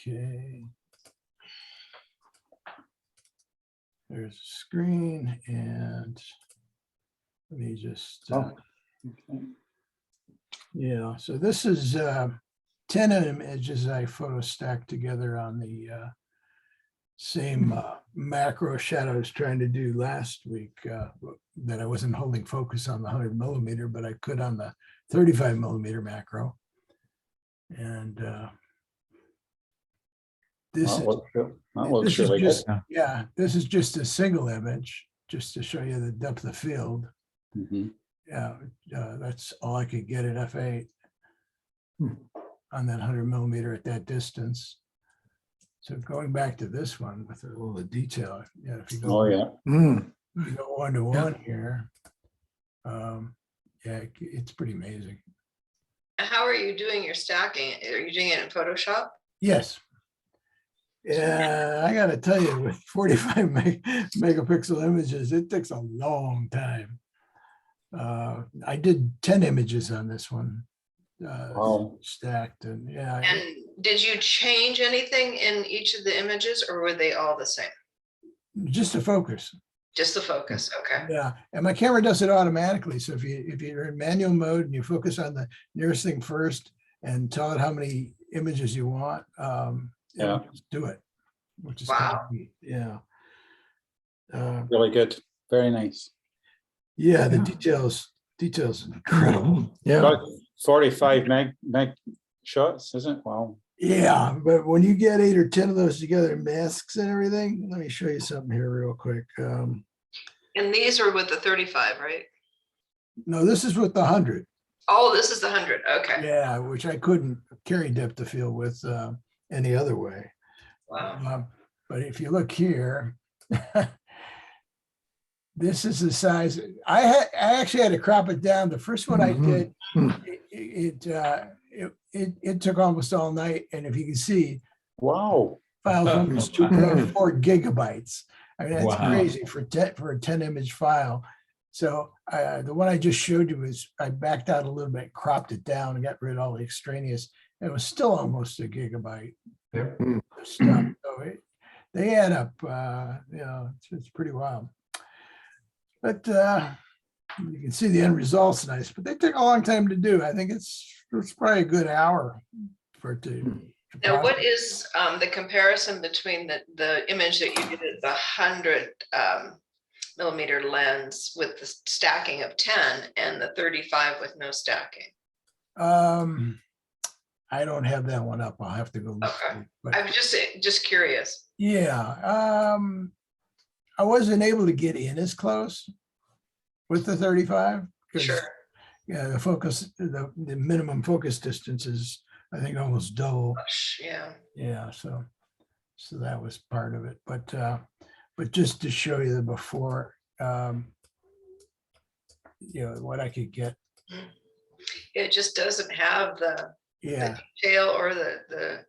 Okay. There's a screen, and let me just, Okay. yeah, so this is 10 images I photo stacked together on the same macro shot I was trying to do last week, that I wasn't holding focus on the 100mm, but I could on the 35mm macro. And this That is looks good. That this looks is really just, good. yeah, this is just a single image, just to show you the depth of field. Mhm. Yeah, that's all I could get at f8 Hmm. on that 100mm at that distance. So going back to this one with a little detail, yeah, if you go, Oh, yeah. if you go 1-to-1 here, yeah, it's pretty amazing. How are you doing your stacking? Are you doing it in Photoshop? Yes. Yeah, I got to tell you, with 45 megapixel images, it takes a long time. I did 10 images on this one, Wow. stacked, and yeah. And did you change anything in each of the images, or were they all the same? Just to focus. Just the focus, okay. Yeah, and my camera does it automatically. So if you're in manual mode and you focus on the nearest thing first and tell it how many images you want, Yeah. it'll just do it, which is kind of Wow. neat. Yeah. Really good. Very nice. Yeah, the Yeah. details incredible. Yeah. Got 45 meg shots, isn't it? Wow. Yeah, but when you get 8 or 10 of those together, masks and everything, let me show you something here real quick. And these are with the 35, right? No, this is with the 100. Oh, this is the 100, okay. Yeah, which I couldn't carry depth of field with any other way. Wow. But if you look here, this is the size. I actually had to crop it down. The first one I did, it took almost all night, and if you can see, Wow. file's almost 2.4 gigabytes. I mean, that's Wow. crazy for a 10 image file. So the one I just showed you is I backed out a little bit, cropped it down, and got rid of all the extraneous. And it was still almost a gigabyte Yep. of stuff. So they add up. You know, it's pretty wild. But you can see the end result's nice, but they take a long time to do. I think it's probably a good hour for it to Now, what process. is the comparison between the image that you did at the 100mm lens with the stacking of 10 and the 35 with no stacking? I don't have that one up. I'll have to go look. Okay. for it, but I was just curious. yeah, I wasn't able to get in as close with the 35 because Sure. yeah, the focus, the minimum focus distance is, I think, almost double. Yeah. Yeah, so that was part of it. But just to show you the before, you know, what I could get. It just doesn't have the Yeah, detail or the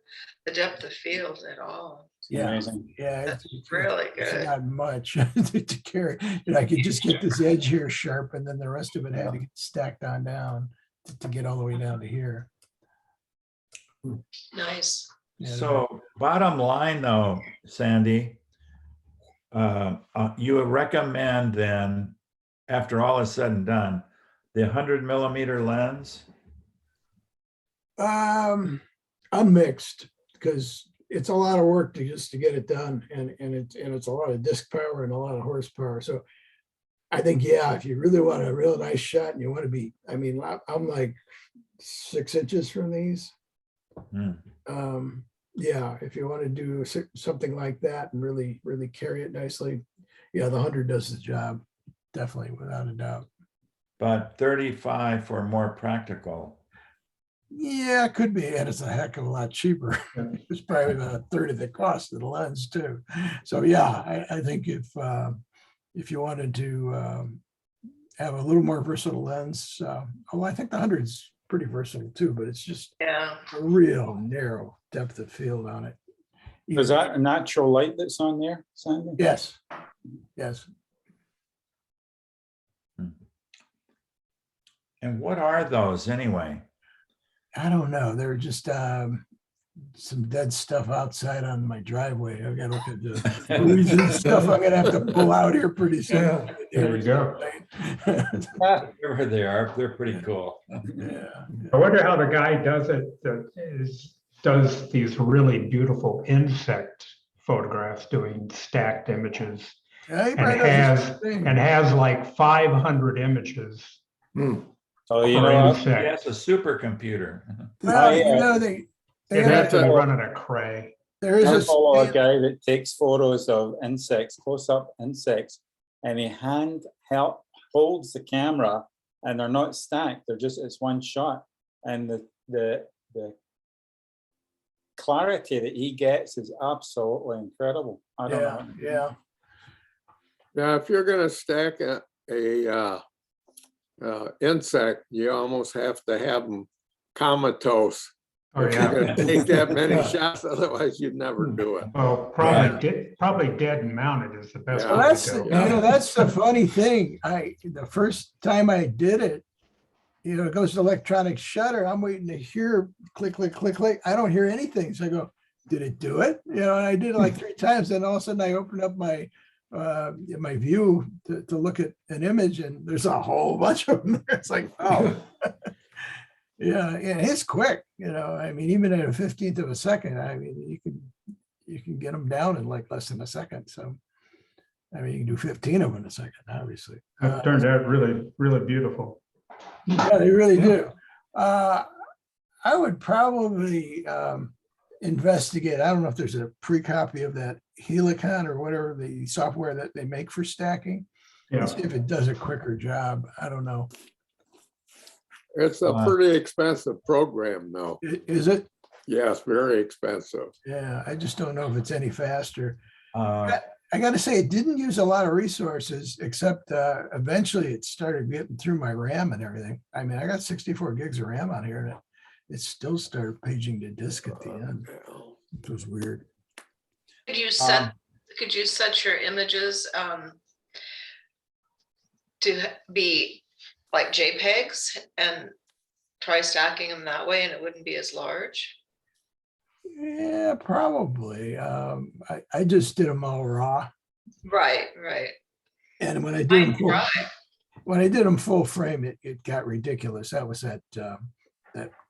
depth of field at all. yeah, Amazing. yeah. That's really It's good. not much to carry. And I could just get this edge here sharp, and then the rest of it had to get stacked on down to get all the way down to here. Nice. Yeah, So bottom line though, Sandy, you would recommend then, after all is said and done, the 100mm lens? I'm mixed because it's a lot of work to get it done, and it's a lot of disk power and a lot of horsepower. So I think, yeah, if you really want a real nice shot and you want to be, I mean, I'm like 6 inches from these. Yeah, if you want to do something like that and really carry it nicely, yeah, the 100 does the job, definitely, without a doubt. But 35 for more practical. Yeah, it could be, and it's a heck of a lot cheaper. It's probably about a third of the cost of the lens too. So yeah, I think if you wanted to have a little more versatile lens, I think the 100's pretty versatile too, but it's just Yeah. a real narrow depth of field on it. Is that a natural light that's on there, Sandy? Yes, yes. And what are those anyway? I don't know. They're just some dead stuff outside on my driveway. I've got to look at the weeds and stuff I'm gonna have to pull out here pretty soon. There you go. Wherever they are, they're pretty cool. Yeah. I wonder how the guy does it, does these really beautiful insect photographs doing stacked images Yeah, he and probably does the same thing. has like 500 images Oh, you per know, what? insect. Yes, a supercomputer. Well, you I, know, they It got has to be a- running a cray. there is I a follow a stand- guy that takes photos of insects, close-up insects, and he holds the camera, and they're not stacked. They're just, it's one shot, and the clarity that he gets is absolutely incredible. I don't know. yeah. Now, if you're gonna stack a insect, you almost have to have them comatose. Oh, If yeah. you're gonna take that many shots, otherwise you'd never do it. Well, probably dead and mounted is the best Yeah. Well, way that's, to you go. know, that's the funny thing. The first time I did it, you know, it goes to electronic shutter. I'm waiting to hear click, click, click, click. I don't hear anything. So I go, did it do it? You know, and I did it like 3 times. Then all of a sudden I opened up my my view to look at an image, and there's a whole bunch of them there. It's like, oh, yeah, and it's quick. You know, I mean, even at a 15th of a second, I mean, you can get them down in like less than a second. So, I mean, you can do 15 of them in a second, obviously. It turned out really, really beautiful. Yeah, they really do. I would probably investigate. I don't know if there's a pre-copy of that Helicon or whatever the software that they make for stacking. Yeah. See if it does a quicker job. I don't know. It's a pretty expensive program though. Is it? Yes, very expensive. Yeah, I just don't know if it's any faster. Uh, I got to say, it didn't use a lot of resources, except eventually it started getting through my RAM and everything. I mean, I got 64 gigs of RAM on here, and it still started paging to disk at the end. It was weird. Could you set your images to be like JPEGs and try stacking them that way, and it wouldn't be as large? Yeah, probably. I just did them all raw, Right. and when I I did them full frame, it got ridiculous. That was that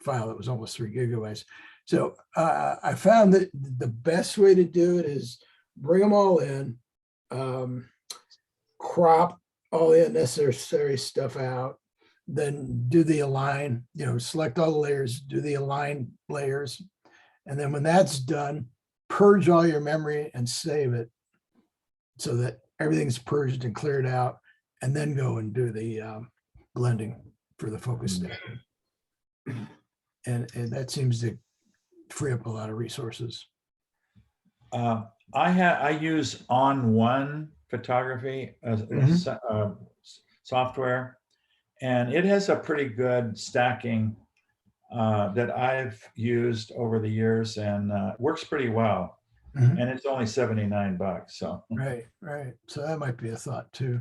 file that was almost 3 gigabytes. So I found that the best way to do it is bring them all in, crop all the unnecessary stuff out, then do the align, you know, select all the layers, do the align layers. And then when that's done, purge all your memory and save it so that everything's purged and cleared out, and then go and do the blending for the focus stacking. And that seems to free up a lot of resources. I use On1 photography software, and it has a pretty good stacking that I've used over the years, and works pretty well. Mhm. And it's only $79. So Right. So that might be a thought too.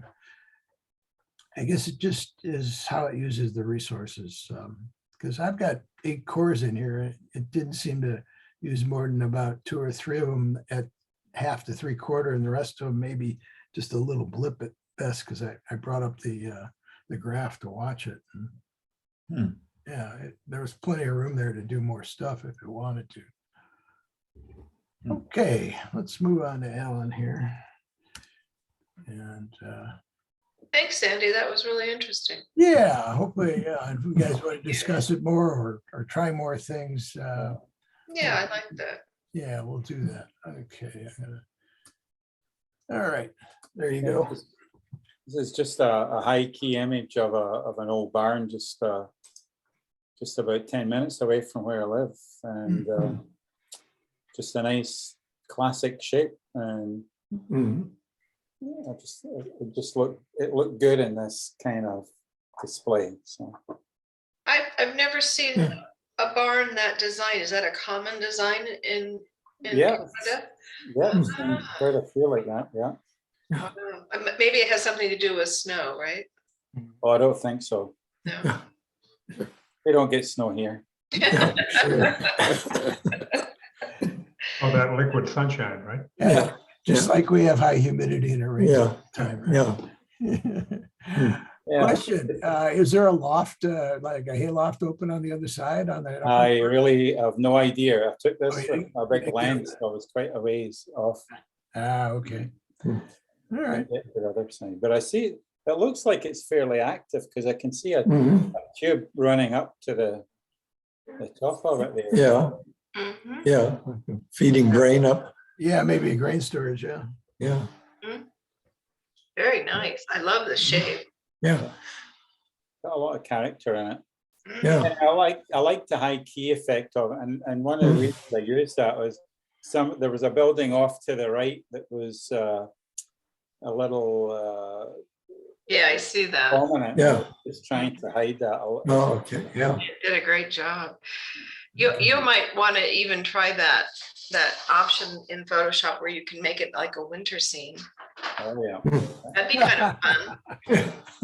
I guess it just is how it uses the resources. Because I've got 8 cores in here. It didn't seem to use more than about 2 or 3 of them at half to 3/4, and the rest of them maybe just a little blip at best, because I brought up the graph to watch it. And yeah, there was plenty of room there to do more stuff if it wanted to. Okay, let's move on to Alan here. And Thanks, Sandy. That was really interesting. yeah, hopefully, if you guys want to discuss it more or try more things, Yeah, I like that. yeah, we'll do that. Okay. All right, there you go. This is just a high key image of an old barn, just about 10 minutes away from where I live, and just a nice classic shape, and yeah, it looked good in this kind of display. So I've never seen a barn that design. Is that a common design in Yeah. Canada? yeah, it's quite a feel like that. Yeah. Maybe it has something to do with snow, right? Oh, I don't think so. No. They don't get snow here. Sure. that liquid sunshine, right? Yeah, just like we have high humidity and it rains Yeah, all the time. yeah. Yeah, Question, is there a loft, like a hay loft open on the other side on that? upper I part? really have no idea. I took Oh, this you with didn't- a you big didn't get lens, that. so I was quite a ways off. Okay. Hmm. All right. Get to the other side. But I see, it looks like it's fairly active because I can see a Mhm. tube running up to the top of it there. Yeah, Mhm. yeah. Feeding grain up. Yeah, maybe a grain storage, yeah. Yeah, Very nice. I love the shape. yeah, Got a lot of character in it. yeah. And I like the high key effect of it. And one of the reasons I used that was there was a building off to the right that was a little Yeah, I see that. prominent. Yeah. Just trying to hide that a little. Oh, okay, yeah. You did a great job. You might want to even try that option in Photoshop where you can make it like a winter scene. Oh, yeah. That'd be kind of fun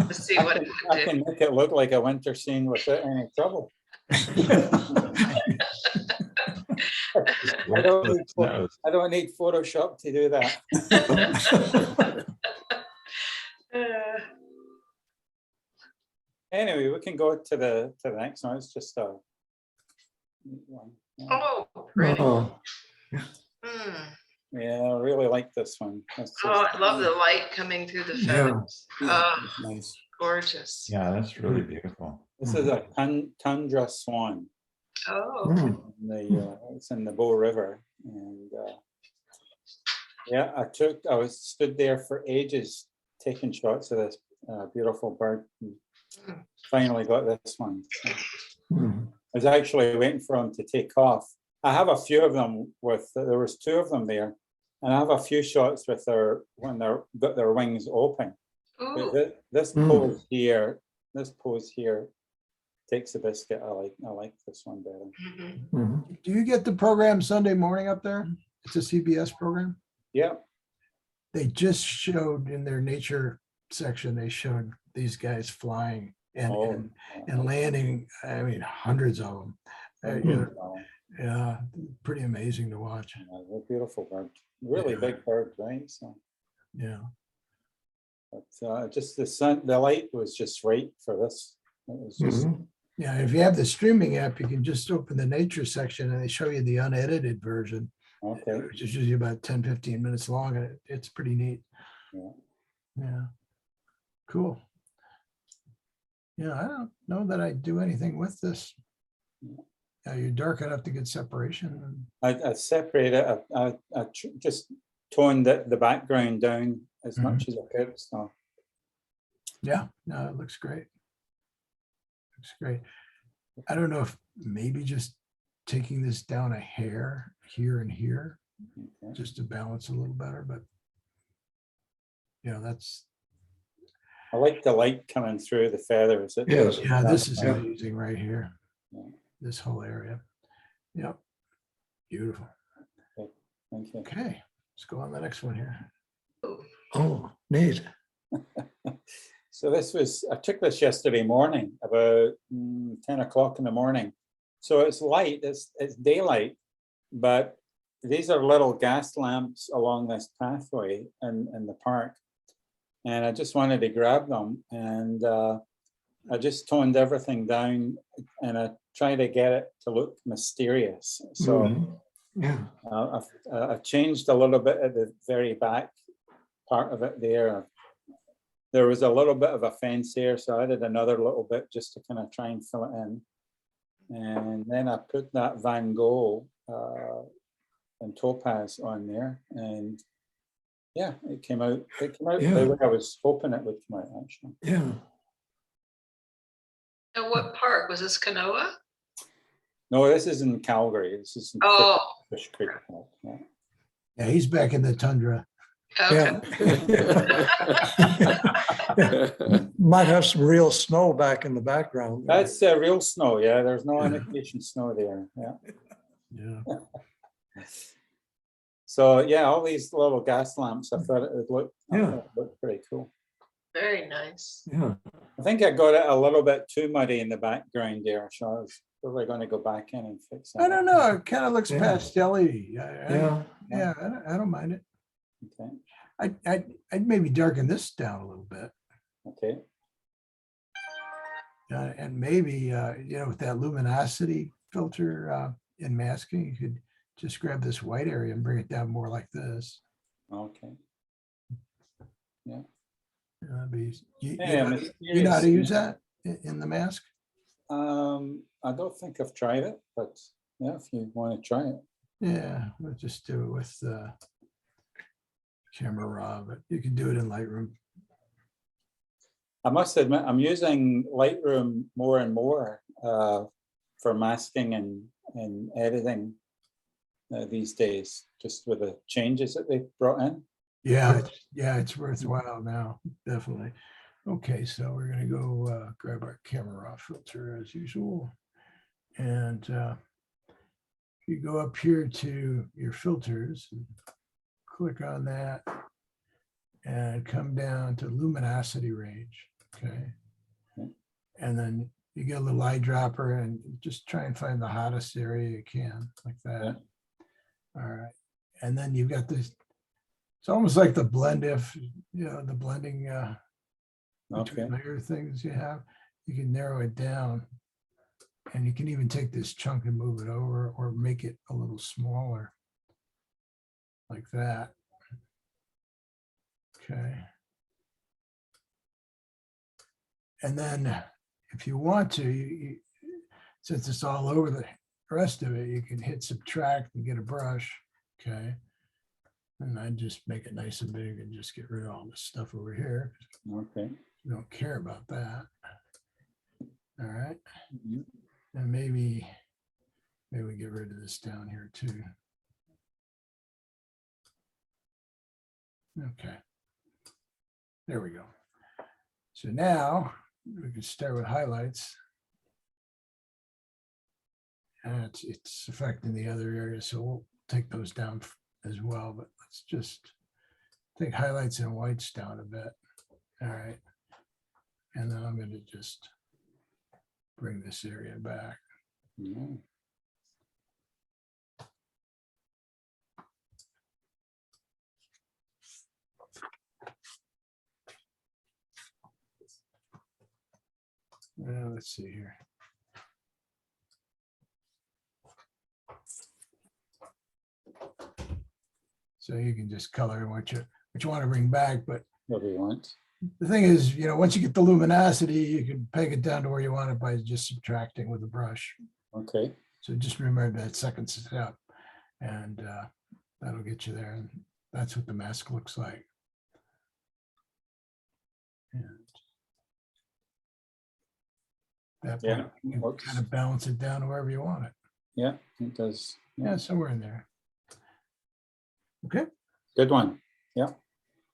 to see what it I would do. can make it look like a winter scene without any trouble. I don't need Photoshop to do that. Anyway, we can go to the next one. It's just a neat one. Yeah. Oh, pretty. Oh, Mm. Yeah, I really like this one. Oh, I love the light coming through the Yeah. feathers. Oh, It's nice. gorgeous. Yeah, that's really beautiful. This is a tundra swan. Oh, mm, It's in the Bow River, and yeah, I stood there for ages taking shots of this beautiful bird. And finally got this one. So mm. I was actually waiting for him to take off. I have a few of them there was two of them there, and I have a few shots with when they're got their wings open. But ooh, this pose here takes a biscuit. I like this one better. mhm. Mhm. Do you get the program Sunday morning up there? It's a CBS program. Yeah, They just showed in their nature section, they showed these guys flying and landing. I mean, hundreds of them. Yeah, pretty amazing to watch. They're beautiful bird, really big bird, right? So, Yeah. but just the light was just right for this. It was just Mhm. Yeah, if you have the streaming app, you can just open the nature section and they show you the unedited version, okay. which is usually about 10, 15 minutes long, and it's pretty neat. Yeah. Yeah. Cool. Yeah, I don't know that I do anything with this. Yeah, you're dark enough to get separation. I separated. I just toned the background down as much as I could. So Yeah, no, it looks great. Looks great. I don't know if maybe just taking this down a hair here and here, okay. just to balance a little better, but that's, I like the light coming through the feathers. Yes. yeah, this is Yeah. amazing right here. Yeah. This whole area. Yep. Beautiful. Thank you. Okay, let's go on the next one here. Oh, neat. So I took this yesterday morning, about 10 o'clock in the morning. So it's light, it's daylight, but these are little gas lamps along this pathway in the park. And I just wanted to grab them, and I just toned everything down, and I tried to get it to look mysterious. So Mhm. Yeah. I've changed a little bit at the very back part of it there. There was a little bit of a fence here, so I did another little bit just to kind of try and fill it in. And then I put that Van Gogh and topaz on there, and yeah, it came out Yeah. the way I was hoping it would come out, actually. Yeah. And what park? Was this Canoa? No, this is in Calgary. This is in Oh, Fish Creek. Yeah. Yeah, he's back in the tundra. okay. Yeah. Might have some real snow back in the background. That's real snow. Yeah, there's no imitation snow there. Yeah. Yeah. So yeah, all these little gas lamps. I thought it would look, Yeah. look pretty cool. Very nice. Yeah. I think I got it a little bit too muddy in the background there, so I was probably going to go back in and fix that. I don't know, it kind of looks Yeah. pastel-y. Yeah. Yeah, I don't mind it. Okay. I'd maybe darken this down a little bit. Okay. And maybe, you know, with that luminosity filter in masking, you could just grab this white area and bring it down more like this. Okay. That'd be, Yeah, you know how to use that in the mask? I don't think I've tried it, but yeah, if you want to try it. Yeah, we'll just do it with camera raw, but you can do it in Lightroom. I must admit, I'm using Lightroom more and more for masking and editing these days, just with the changes that they brought in. Yeah, it's worthwhile now, definitely. Okay, so we're gonna go grab our camera raw filter as usual. And you go up here to your filters, and click on that and come down to luminosity range, okay? And then you get a little eyedropper and just try and find the hottest area you can, like that. All right, and then you've got this, it's almost like the blend if, you know, the blending between layer things you have, you can narrow it down. And you can even take this chunk and move it over or make it a little smaller. Like that. Okay. And then if you want to, since it's all over the rest of it, you can hit subtract and get a brush. Okay. And I just make it nice and big and just get rid of all this stuff over here. Okay. You don't care about that. All right. Mhm. And maybe we get rid of this down here too. Okay. There we go. So now we can start with highlights. And it's affecting the other areas, so we'll take those down as well, but let's just take highlights and whites down a bit. All right. And then I'm going to just bring this area back. Yeah. Let's see here. So you can just color what you want to bring back, but What do you want? the thing is, you know, once you get the luminosity, you can peg it down to where you want it by just subtracting with a brush. Okay. So just remember that second step, and that'll get you there. And that's what the mask looks like. And that Yeah, point, you can works. kind of balance it down to wherever you want it. Yeah, it does. Yeah, somewhere in there. Okay. Good one.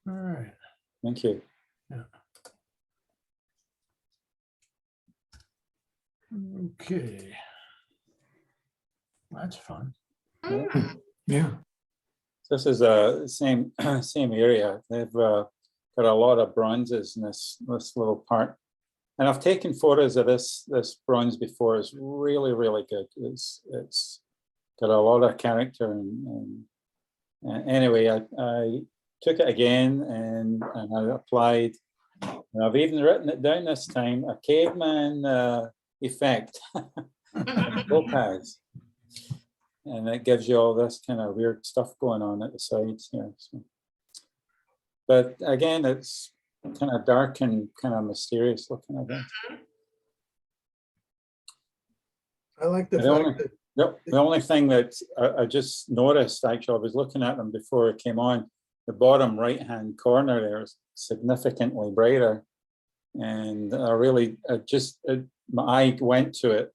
All right. Thank you. Okay. That's fun. Mm. Yeah. This is a same same area. They've got a lot of bronzes in this little part, and I've taken photos of this bronze before. It's really good. It's got a lot of character, and anyway, I took it again and I applied. And I've even written it down this time, a caveman effect, topaz. And it gives you all this kind of weird stuff going on at the sides here. So. But again, it's kind of dark and kind of mysterious looking, I guess. I like the The fact only, that the only thing that I just noticed, actually, I was looking at them before it came on, the bottom right-hand corner there is significantly brighter. And my eye went to it.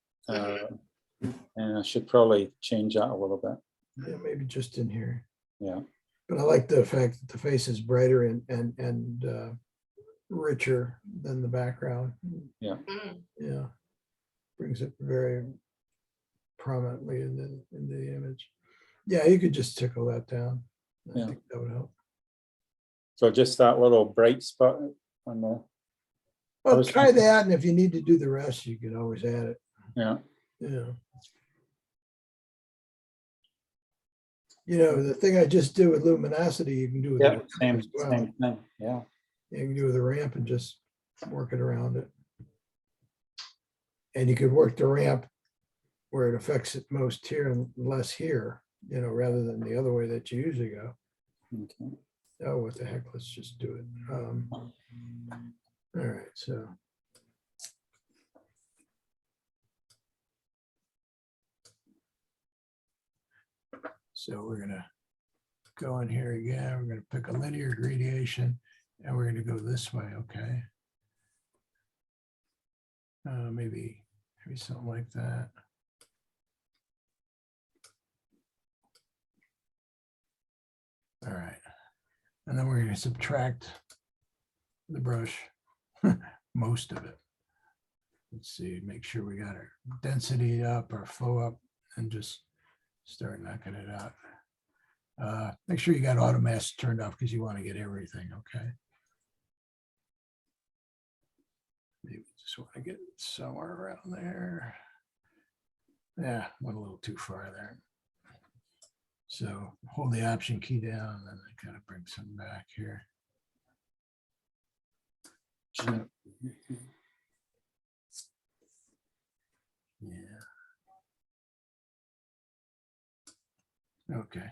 And I should probably change that a little bit. yeah, maybe just in here. Yeah. But I like the fact that the face is brighter and richer than the background. Yeah. Yeah. Brings it very prominently in the image. Yeah, you could just tickle that down. I Yeah. think that would help. So just that little bright spot on the, Well, was try thinking- that, and if you need to do the rest, you can always add it. yeah, Yeah. You know, the thing I just did with luminosity, you can do with the yeah, ramp same, as well. same thing, yeah. You can do with the ramp and just work it around it. And you could work the ramp where it affects it most here and less here, you know, rather than the other way that you usually go. Okay. Oh, what the heck, let's just do it. All right, so. So we're gonna go in here again, we're gonna pick a linear gradation, and we're gonna go this way, okay? Maybe something like that. All right, and then we're gonna subtract the brush, most of it. Let's see, make sure we got our density up, our flow up, and just start knocking it out. Make sure you got auto mask turned off because you want to get everything, okay? Maybe just want to get it somewhere around there. Yeah, went a little too far there. So hold the Option key down and then I kind of bring some back here. Yeah. Okay.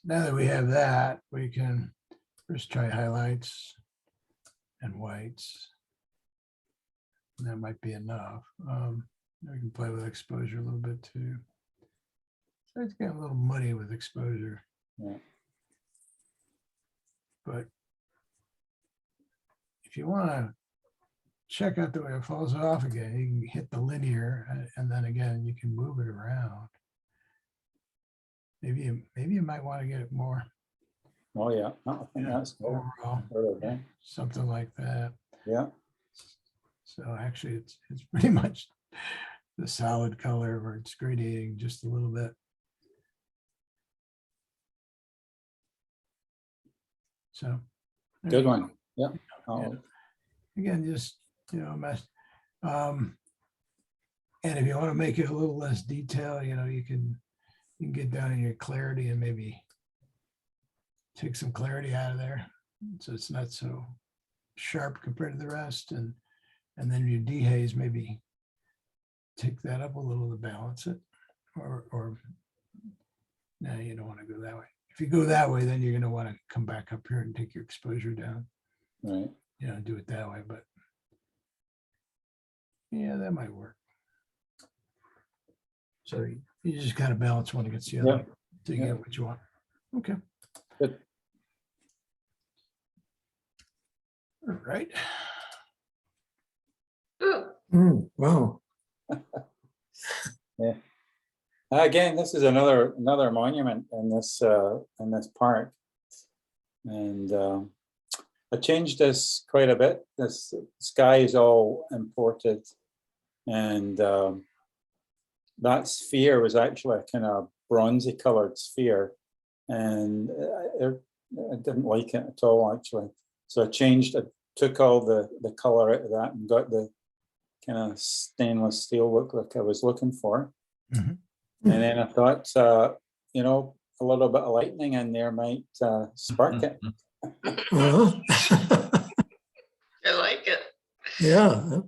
Now that we have that, we can first try highlights and whites. And that might be enough. We can play with exposure a little bit too. So it's getting a little muddy with exposure. Yeah. But if you want to check out the way it falls off again, you can hit the linear and then again, you can move it around. Maybe you might want to get it more Oh, yeah, I think that's good. overall, Okay. something like that. Yeah, So actually it's pretty much the solid color where it's gradiating just a little bit. So. there good you one. go. Yeah. Yeah. Again, just, you know, mess. And if you want to make it a little less detail, you know, you can get down in your clarity and maybe take some clarity out of there. So it's not so sharp compared to the rest. And then your dehaze, maybe take that up a little to balance it. Or no, you don't want to go that way. If you go that way, then you're going to want to come back up here and take your exposure down. Right. You know, do it that way, but yeah, that might work. So you just kind of balance one against the other Yeah. to Yeah. get what you want. Okay. Good. All right. Ooh, Wow. Again, this is another monument in this park, and I changed this quite a bit. This sky is all imported, and that sphere was actually a kind of bronzy colored sphere, and I didn't like it at all actually. So I took all the color out of that and got the kind of stainless steel look like I was looking for. Mhm. And then I thought, you know, a little bit of lightning in there might spark it. Uh-huh. I like it. Yeah,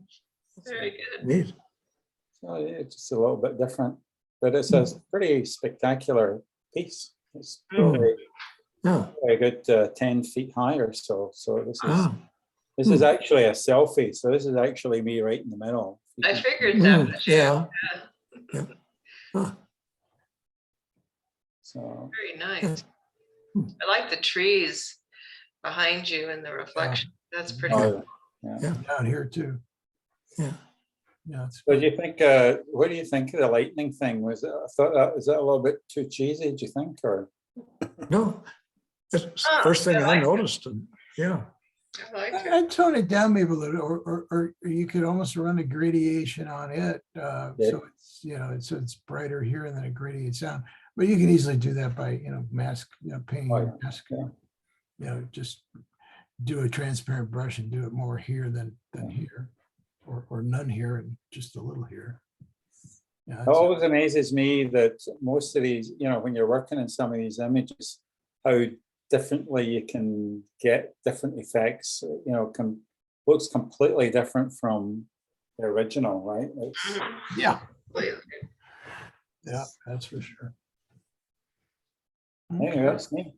Very good. neat. So it's just a little bit different, but it's a pretty spectacular piece. It's probably Yeah. a good 10 feet high or so. So Ah. this is actually a selfie. So this is actually me right in the middle. I figured that was you. Yeah. Yeah. Huh. So Very nice. I like the trees behind you and the reflection. That's pretty oh, cool. yeah. Down here too. Yeah. Yeah. It's So do you think? What do you think of the lightning thing? Was it, I thought that was that a little bit too cheesy? Do you think, or No, it's the Ah, first thing I I like it. noticed. And yeah. I like it. I'd tone it down maybe a little, or you could almost run a gradation on it. Yeah. So it's, you know, so it's brighter here and then it gradiates down. But you can easily do that by, you know, painting Oh, your yeah. mask. Yeah. You know, just do a transparent brush and do it more here than here, or none here and just a little here. Yeah, It that's- always amazes me that most of these, when you're working in some of these images, how differently you can get different effects, looks completely different from the original, right? yeah, Completely. yeah, that's for sure. Anyway, Okay. that's neat.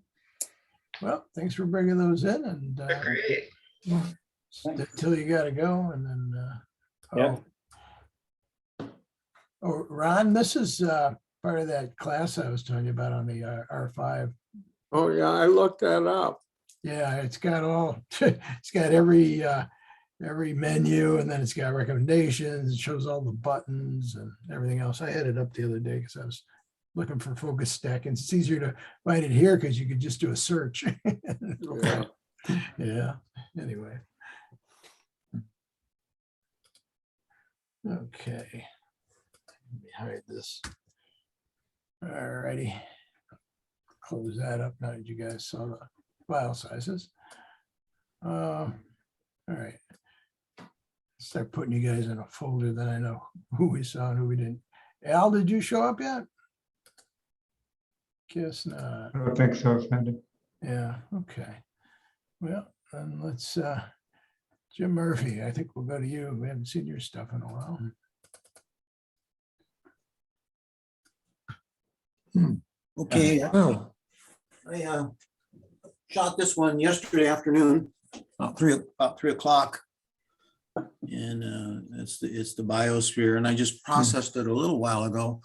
Well, thanks for bringing those in, and They're great. until you gotta go, and then Yeah. oh, Ron, this is part of that class I was telling you about on the R5. Oh, yeah, I looked that up. Yeah, it's got all, it's got every menu, and then it's got recommendations. It shows all the buttons and everything else. I had it up the other day because I was looking for focus stack, and it's easier to find it here because you could just do a search. Yeah. Yeah, anyway. Okay. Let me hide this. All righty. Close that up now that you guys saw the file sizes. All right. Start putting you guys in a folder that I know who we saw and who we didn't. Al, did you show up yet? Guess not. I don't think so, Sandy. Yeah, okay. Well, then let's, Jim Murphy, I think we'll go to you. We haven't seen your stuff in a while. Okay, Oh, I shot this one yesterday afternoon, about 3 o'clock. And it's the biosphere, and I just processed it a little while ago.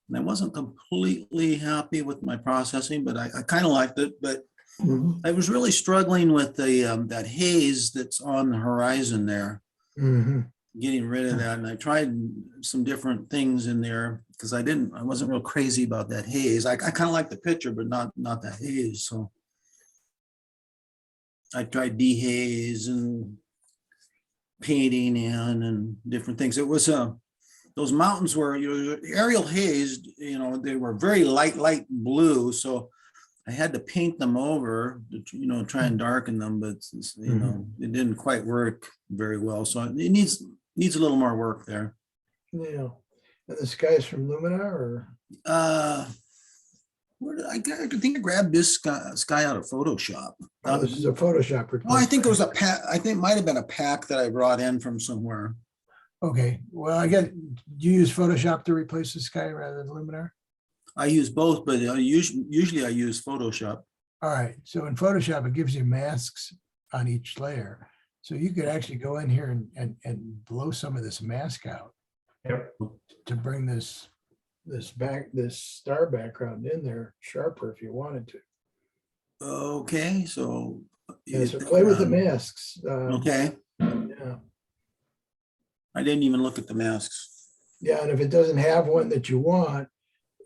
And I wasn't completely happy with my processing, but I kind of liked it. But mhm, I was really struggling with the that haze that's on the horizon there, Mhm. getting rid of that. And I tried some different things in there because I wasn't real crazy about that haze. I kind of like the picture, but not that haze. So I tried dehaze and painting in and different things. It was those mountains were aerial hazed, they were very light blue. So I had to paint them over to, try and darken them, but it didn't quite work very well. So it needs a little more work there. Yeah. And this guy's from Lumina, or? Where did I think I grabbed this sky out of Photoshop. Oh, this is a Photoshop. Oh, I think it was a pack. I think it might have been a pack that I brought in from somewhere. Okay, well, I get, you use Photoshop to replace the sky rather than Luminar? I use both, but usually I use Photoshop. All right, so in Photoshop, it gives you masks on each layer. So you could actually go in here and blow some of this mask out Yep. to bring this star background in there sharper if you wanted to. Okay, so. Yeah, so play with the masks. Okay, Yeah. I didn't even look at the masks. Yeah, and if it doesn't have one that you want,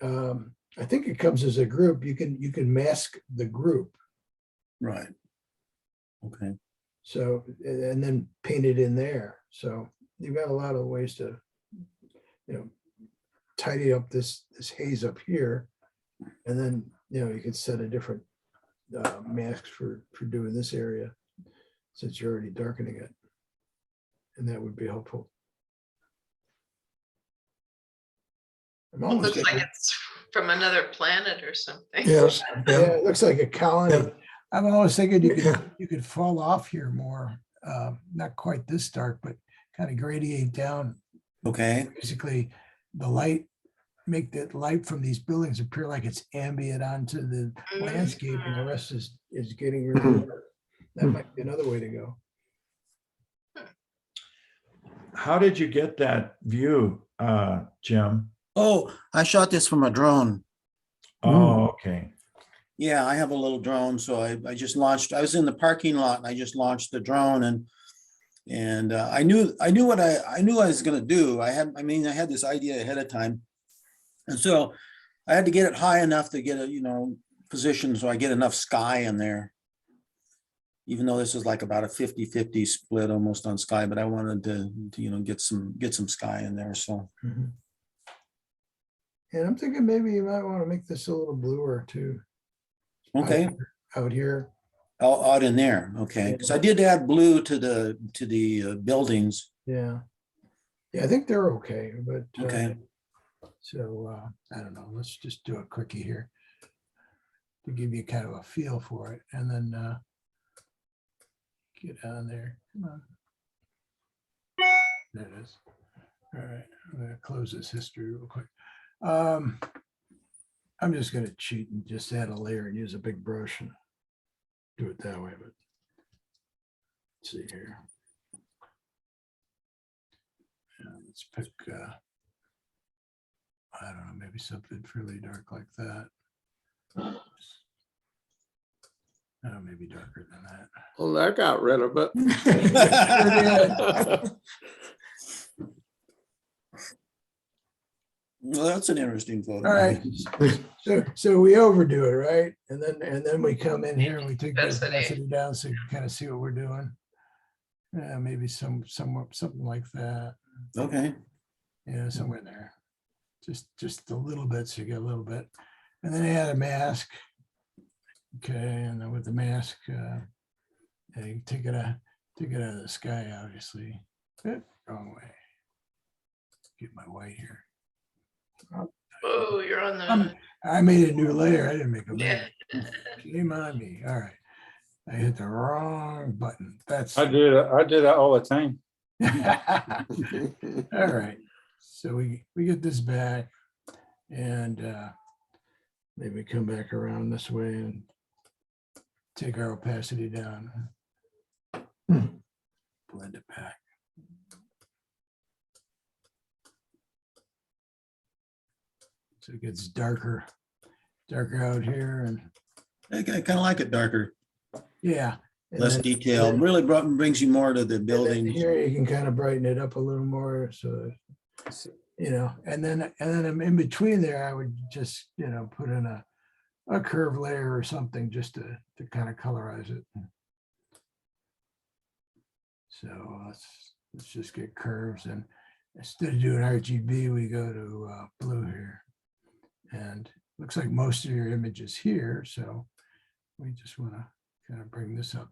I think it comes as a group. You can mask the group. Right. Okay. So, and then paint it in there. So you've got a lot of ways to, tidy up this haze up here. And then, you could set a different masks for doing this area, since you're already darkening it. And that would be helpful. I'm It almost looks like getting- it's from another planet or something. yes, Yeah, yeah, it looks like a colony. Yeah. I'm always thinking you could fall off here more, not quite this dark, but kind of gradiate down. Okay. Basically, the light, make that light from these buildings appear like it's ambient onto the landscape, and the rest is getting really dark. That might be another way to go. How did you get that view, Jim? Oh, I shot this from a drone. Oh, okay. Yeah, I have a little drone, so I just launched. I was in the parking lot and I just launched the drone, and I knew what I was going to do. I had this idea ahead of time, and so I had to get it high enough to get a position so I get enough sky in there. Even though this is like about a 50-50 split almost on sky, but I wanted to get some sky in there. So. Mhm. And I'm thinking maybe you might want to make this a little bluer too. Okay. Out here, Out in there, okay, because I did add blue to the buildings. Yeah. Yeah, I think they're okay, but. Okay. So, I don't know, let's just do a quickie here to give you kind of a feel for it, and then get on there. Come on. There it is. All right, I'm gonna close this history real quick. I'm just gonna cheat and just add a layer and use a big brush and do it that way, but let's see here. Yeah, let's pick, I don't know, maybe something fairly dark like that. Oh, maybe darker than that. Well, that got rid of it. Well, that's an interesting photo. All right, so we overdo it, right? And then we come in here and we take the Opacity. opacity down so you can kind of see what we're doing. Yeah, maybe something like that. Okay. Yeah, somewhere in there. Just a little bit, so you get a little bit. And then add a mask. Okay, and then with the mask, yeah, you take it out of the sky, obviously. Wrong way. Get my white here. Oh, you're on the, I made a new layer. I didn't make a yeah. layer. Shame on me. All right. I hit the wrong button. That's I do that all the time. all right. So we get this back and maybe come back around this way and take our opacity down. Blend it back. So it gets darker out here, and I kind of like it darker, yeah. And less then- detail. Really brings you more to the and then building. here you can kind of brighten it up a little more, so you know. And then in between there, I would just put in a curve layer or something just to kind of colorize it. So let's just get curves, and instead of doing RGB, we go to blue here. And looks like most of your image is here, so we just want to kind of bring this up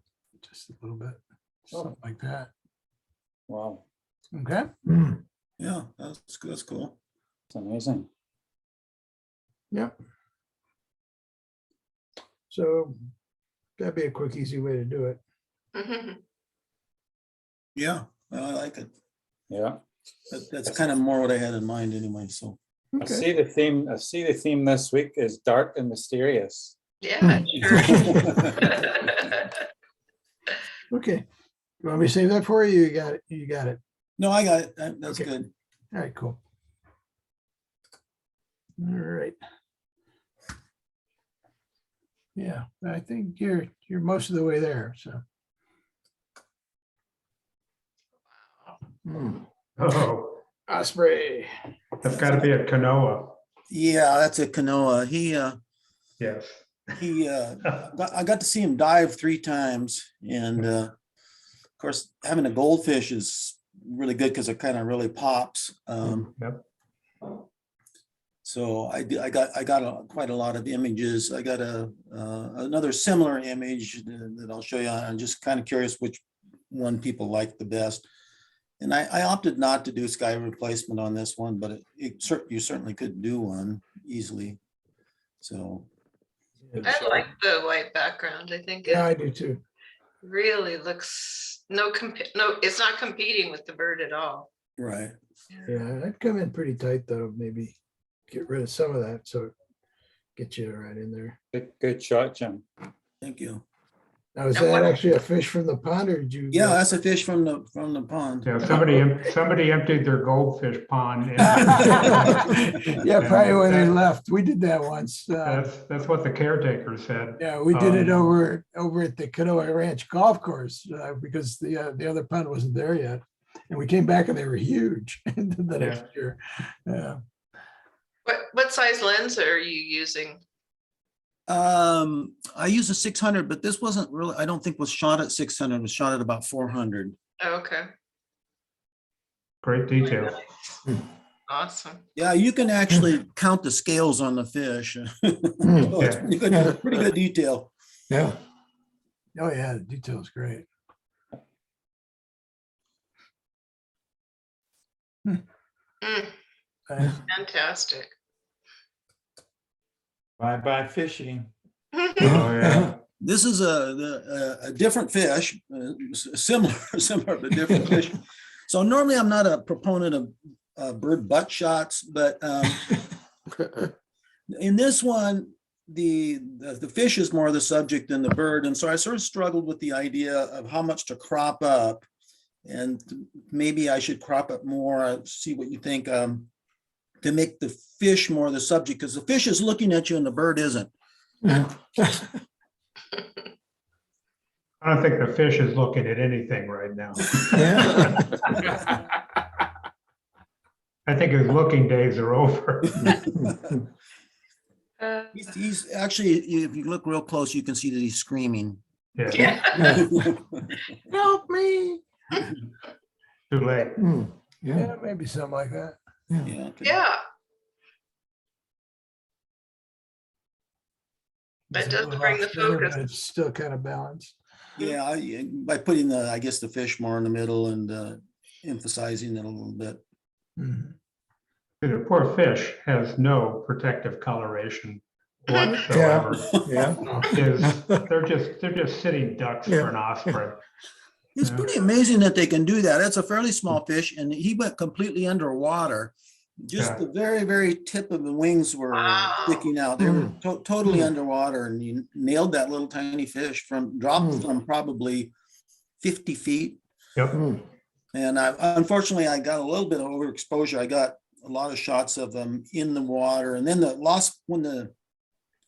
just a little bit, something like that. Wow, Okay. Yeah, that's cool. it's amazing. Yep. So that'd be a quick, easy way to do it. Mhm. Yeah, I like it. Yeah. That's kind of more what I had in mind anyway, so. I see the theme. I see the theme this week is dark and mysterious. Yeah, sure. Okay. You want me to save that for you? You got it. You got it. No, I got it. That's Okay. good. All right, cool. All right. Yeah, I think you're most of the way there, so. Oh, Osprey. that's got to be a canoa. Yeah, that's a canoa. Yes. I got to see him dive 3 times, and of course, having a goldfish is really good because it kind of really pops. Yep. So I got quite a lot of images. I got another similar image that I'll show you. I'm just kind of curious which one people like the best. And I opted not to do sky replacement on this one, but you certainly could do one easily. So. I like the white background. I think Yeah, it I do too. really looks no, it's not competing with the bird at all. Right. Yeah, I'd come in pretty tight though, maybe get rid of some of that, so get you right in there. Good shot, Jim. Thank you. Now, is And that what- actually a fish from the pond, or did you? Yeah, that's a fish from the pond. Yeah, somebody emptied their goldfish pond. Yeah, probably when they left. We did that once. That's what the caretaker said. Yeah, we did it over at the Canoa Ranch Golf Course because the other pond wasn't there yet. And we came back and they were huge the next year. Yeah. What size lens are you using? I use a 600, but this wasn't really, I don't think was shot at 600, it was shot at about 400. Oh, okay, Great detail. awesome. Yeah, you can actually count the scales on the fish. So it's pretty good detail. Yeah. Oh, yeah, the detail's great. Mm, Nice. fantastic. Bye fishing. Oh, yeah. This is a different fish, similar, similar, but different fish. So normally I'm not a proponent of bird butt shots, but in this one, the fish is more the subject than the bird. And so I sort of struggled with the idea of how much to crop up. And maybe I should crop up more, see what you think, to make the fish more the subject, because the fish is looking at you and the bird isn't. I don't think the fish is looking at anything right now. I think his looking days are over. He's actually, if you look real close, you can see that he's screaming. Yeah, Yeah. Help me. too late. Yeah, maybe something like that. Yeah. okay. Yeah, that It's a does little bring the off center, focus. but it's still kind of balanced. Yeah, by putting I guess the fish more in the middle and emphasizing it a little bit. Mhm. The poor fish has no protective coloration whatsoever. They're just sitting ducks for an osprey. It's Yeah. pretty amazing that they can do that. It's a fairly small fish, and he went completely underwater. Just Yeah. the very, very tip of the wings were Wow. sticking out. They were totally underwater, and you nailed that little tiny fish dropped from probably 50 feet. Yep. And unfortunately, I got a little bit of overexposure. I got a lot of shots of them in the water, and then when the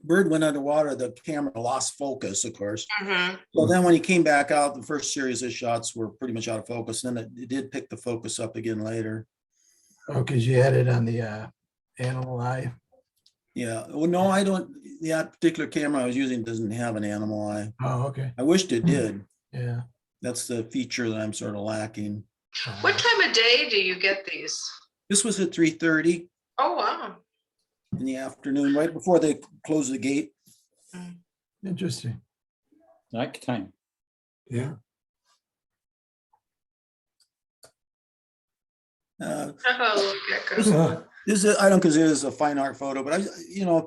bird went underwater, the camera lost focus, of course. Mhm. So then when he came back out, the first series of shots were pretty much out of focus. Then it did pick the focus up again later. Oh, because you had it on the animal eye. Yeah. Well, no, I don't. That particular camera I was using doesn't have an animal eye. Oh, okay. I wished it did. Yeah. That's the feature that I'm sort of lacking. What time of day do you get these? This was at 3:30 Oh, wow. in the afternoon, right before they closed the gate. Interesting. Nighttime. Yeah. Oh, Gecko. This is, I don't consider this a fine art photo, but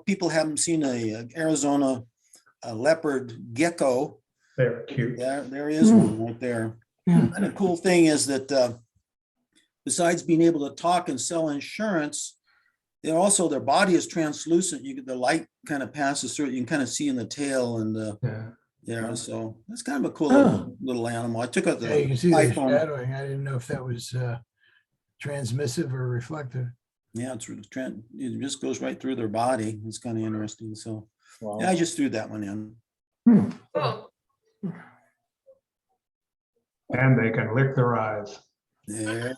people haven't seen a Arizona leopard gecko. They're cute. There is one right there. And the cool thing is that besides being able to talk and sell insurance, their body is translucent. The light kind of passes through it. You can kind of see in the tail and Yeah. so it's kind of a cool little animal. I took out the Yeah, you can see the iPhone. shadowing. I didn't know if that was transmissive or reflective. Yeah, it just goes right through their body. It's kind of interesting. So Wow. yeah, I just threw that one in. Oh, And they can lick their eyes. Yeah.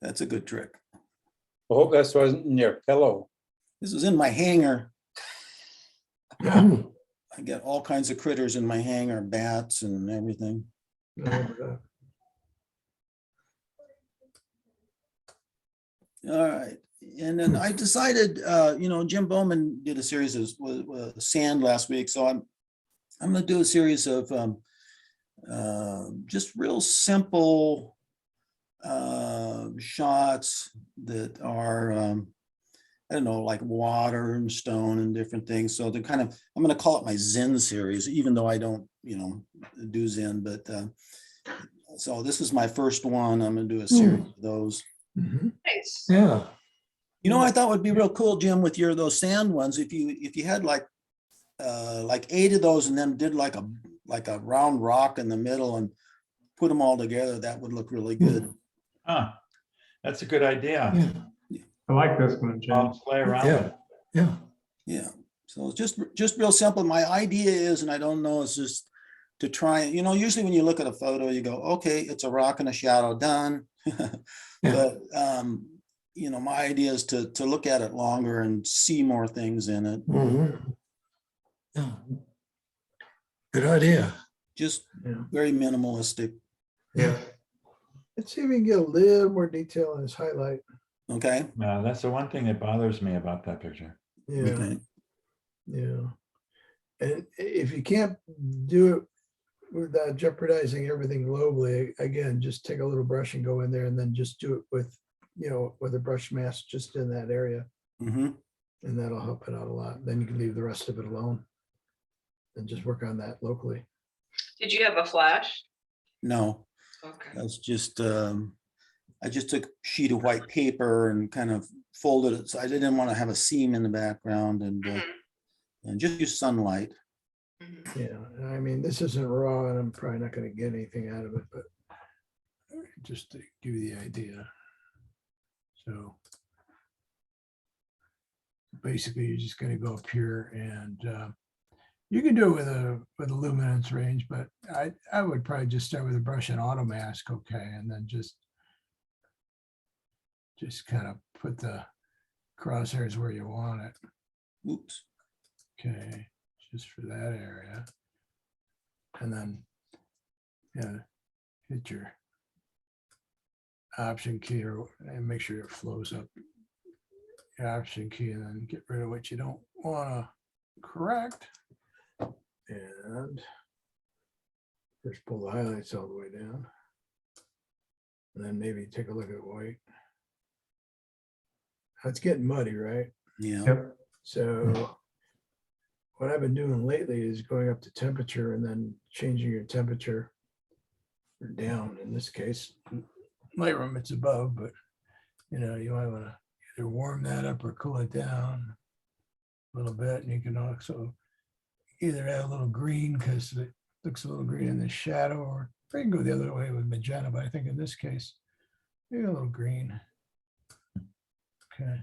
That's a good trick. I hope this wasn't in your pillow. This is in my hanger. I get all kinds of critters in my hanger, bats and everything. All right. And then I decided, Jim Bowman did a series with sand last week. So I'm going to do a series of just real simple shots that are, I don't know, like water and stone and different things. So they're I'm going to call it my Zen series, even though I don't, do Zen, but so this is my first one. I'm going to do a series of those. nice. Yeah. I thought would be real cool, Jim, with those sand ones. If you had like 8 of those and then did like a round rock in the middle and put them all together, that would look really good. That's a good idea. I like this one, I'll James. play around Yeah. with it. Yeah. Yeah. So it's just real simple. My idea is, and I don't know, is just to try. Usually when you look at a photo, you go, okay, it's a rock and a shadow, done. But my idea is to look at it longer and see more things in it. Yeah. Good idea. Just Yeah. very minimalistic. Yeah. Let's see if we can get a little more detail on his highlight. Okay. That's the one thing that bothers me about that picture. Yeah, Okay. yeah. And if you can't do it without jeopardizing everything globally, again, just take a little brush and go in there and then just do it with, with a brush mask just in that area. Mhm. And that'll help it out a lot. Then you can leave the rest of it alone and just work on that locally. Did you have a flash? No, Okay. that's just, I just took a sheet of white paper and kind of folded it. So I didn't want to have a seam in the background Mhm, and just use sunlight. mhm. Yeah, I mean, this isn't raw and I'm probably not going to get anything out of it, but just to give you the idea. So basically you're just going to go up here and you can do it with a luminance range, but I would probably just start with a brush and auto mask. Okay. And then just kind of put the crosshairs where you want it. Oops. Okay. Just for that area. And then, hit your option key and make sure it flows up your option key and then get rid of what you don't want to correct. And first pull the highlights all the way down. And then maybe take a look at white. It's getting muddy, right? Yeah. Yep. So what I've been doing lately is going up to temperature and then changing your temperature or down. In this case, Lightroom, it's above, but you might want to either warm that up or cool it down a little bit. And you can also either add a little green because it looks a little green in the shadow, or you can go the other way with magenta. But I think in this case, maybe a little green. Okay.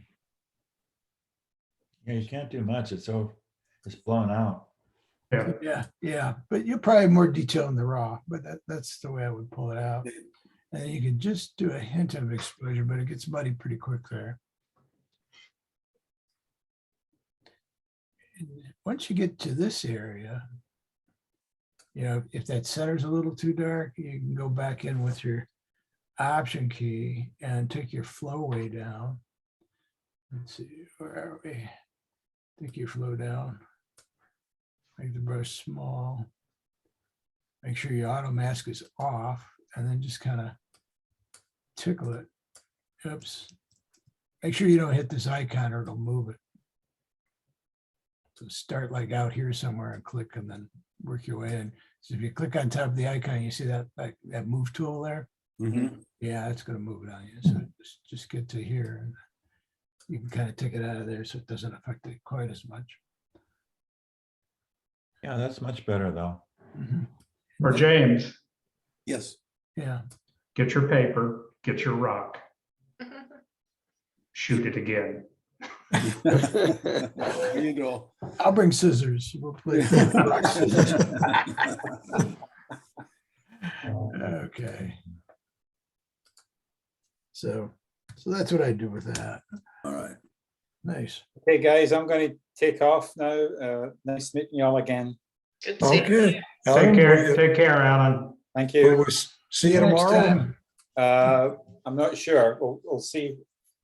Yeah, you can't do much. It's blown out. Yeah. But you're probably more detail in the raw, but that's the way I would pull it out. And you can just do a hint of exposure, but it gets muddy pretty quick there. And once you get to this area, if that center's a little too dark, you can go back in with your option key and take your flow way down. Let's see, where are we? Take your flow down. Make the brush small. Make sure your auto mask is off and then just kind of tickle it. Oops. Make sure you don't hit this icon or it'll move it. So start like out here somewhere and click and then work your way in. So if you click on top of the icon, you see that move tool there? Mhm. Yeah, it's going to move it on you. So just get to here and you can kind of take it out of there so it doesn't affect it quite as much. Yeah, that's much better though. Mhm. Or James, Yes. Yeah. get your paper, get your rock, shoot it again. There you go. I'll bring scissors. We'll play. Okay. So that's what I do with that. All right. Nice. Okay, guys, I'm going to take off now. Nice meeting you all again. Good to see you. Okay. Take Alan, care, Alan. Thank Will you. we see you Next tomorrow? time. I'm not sure. We'll see.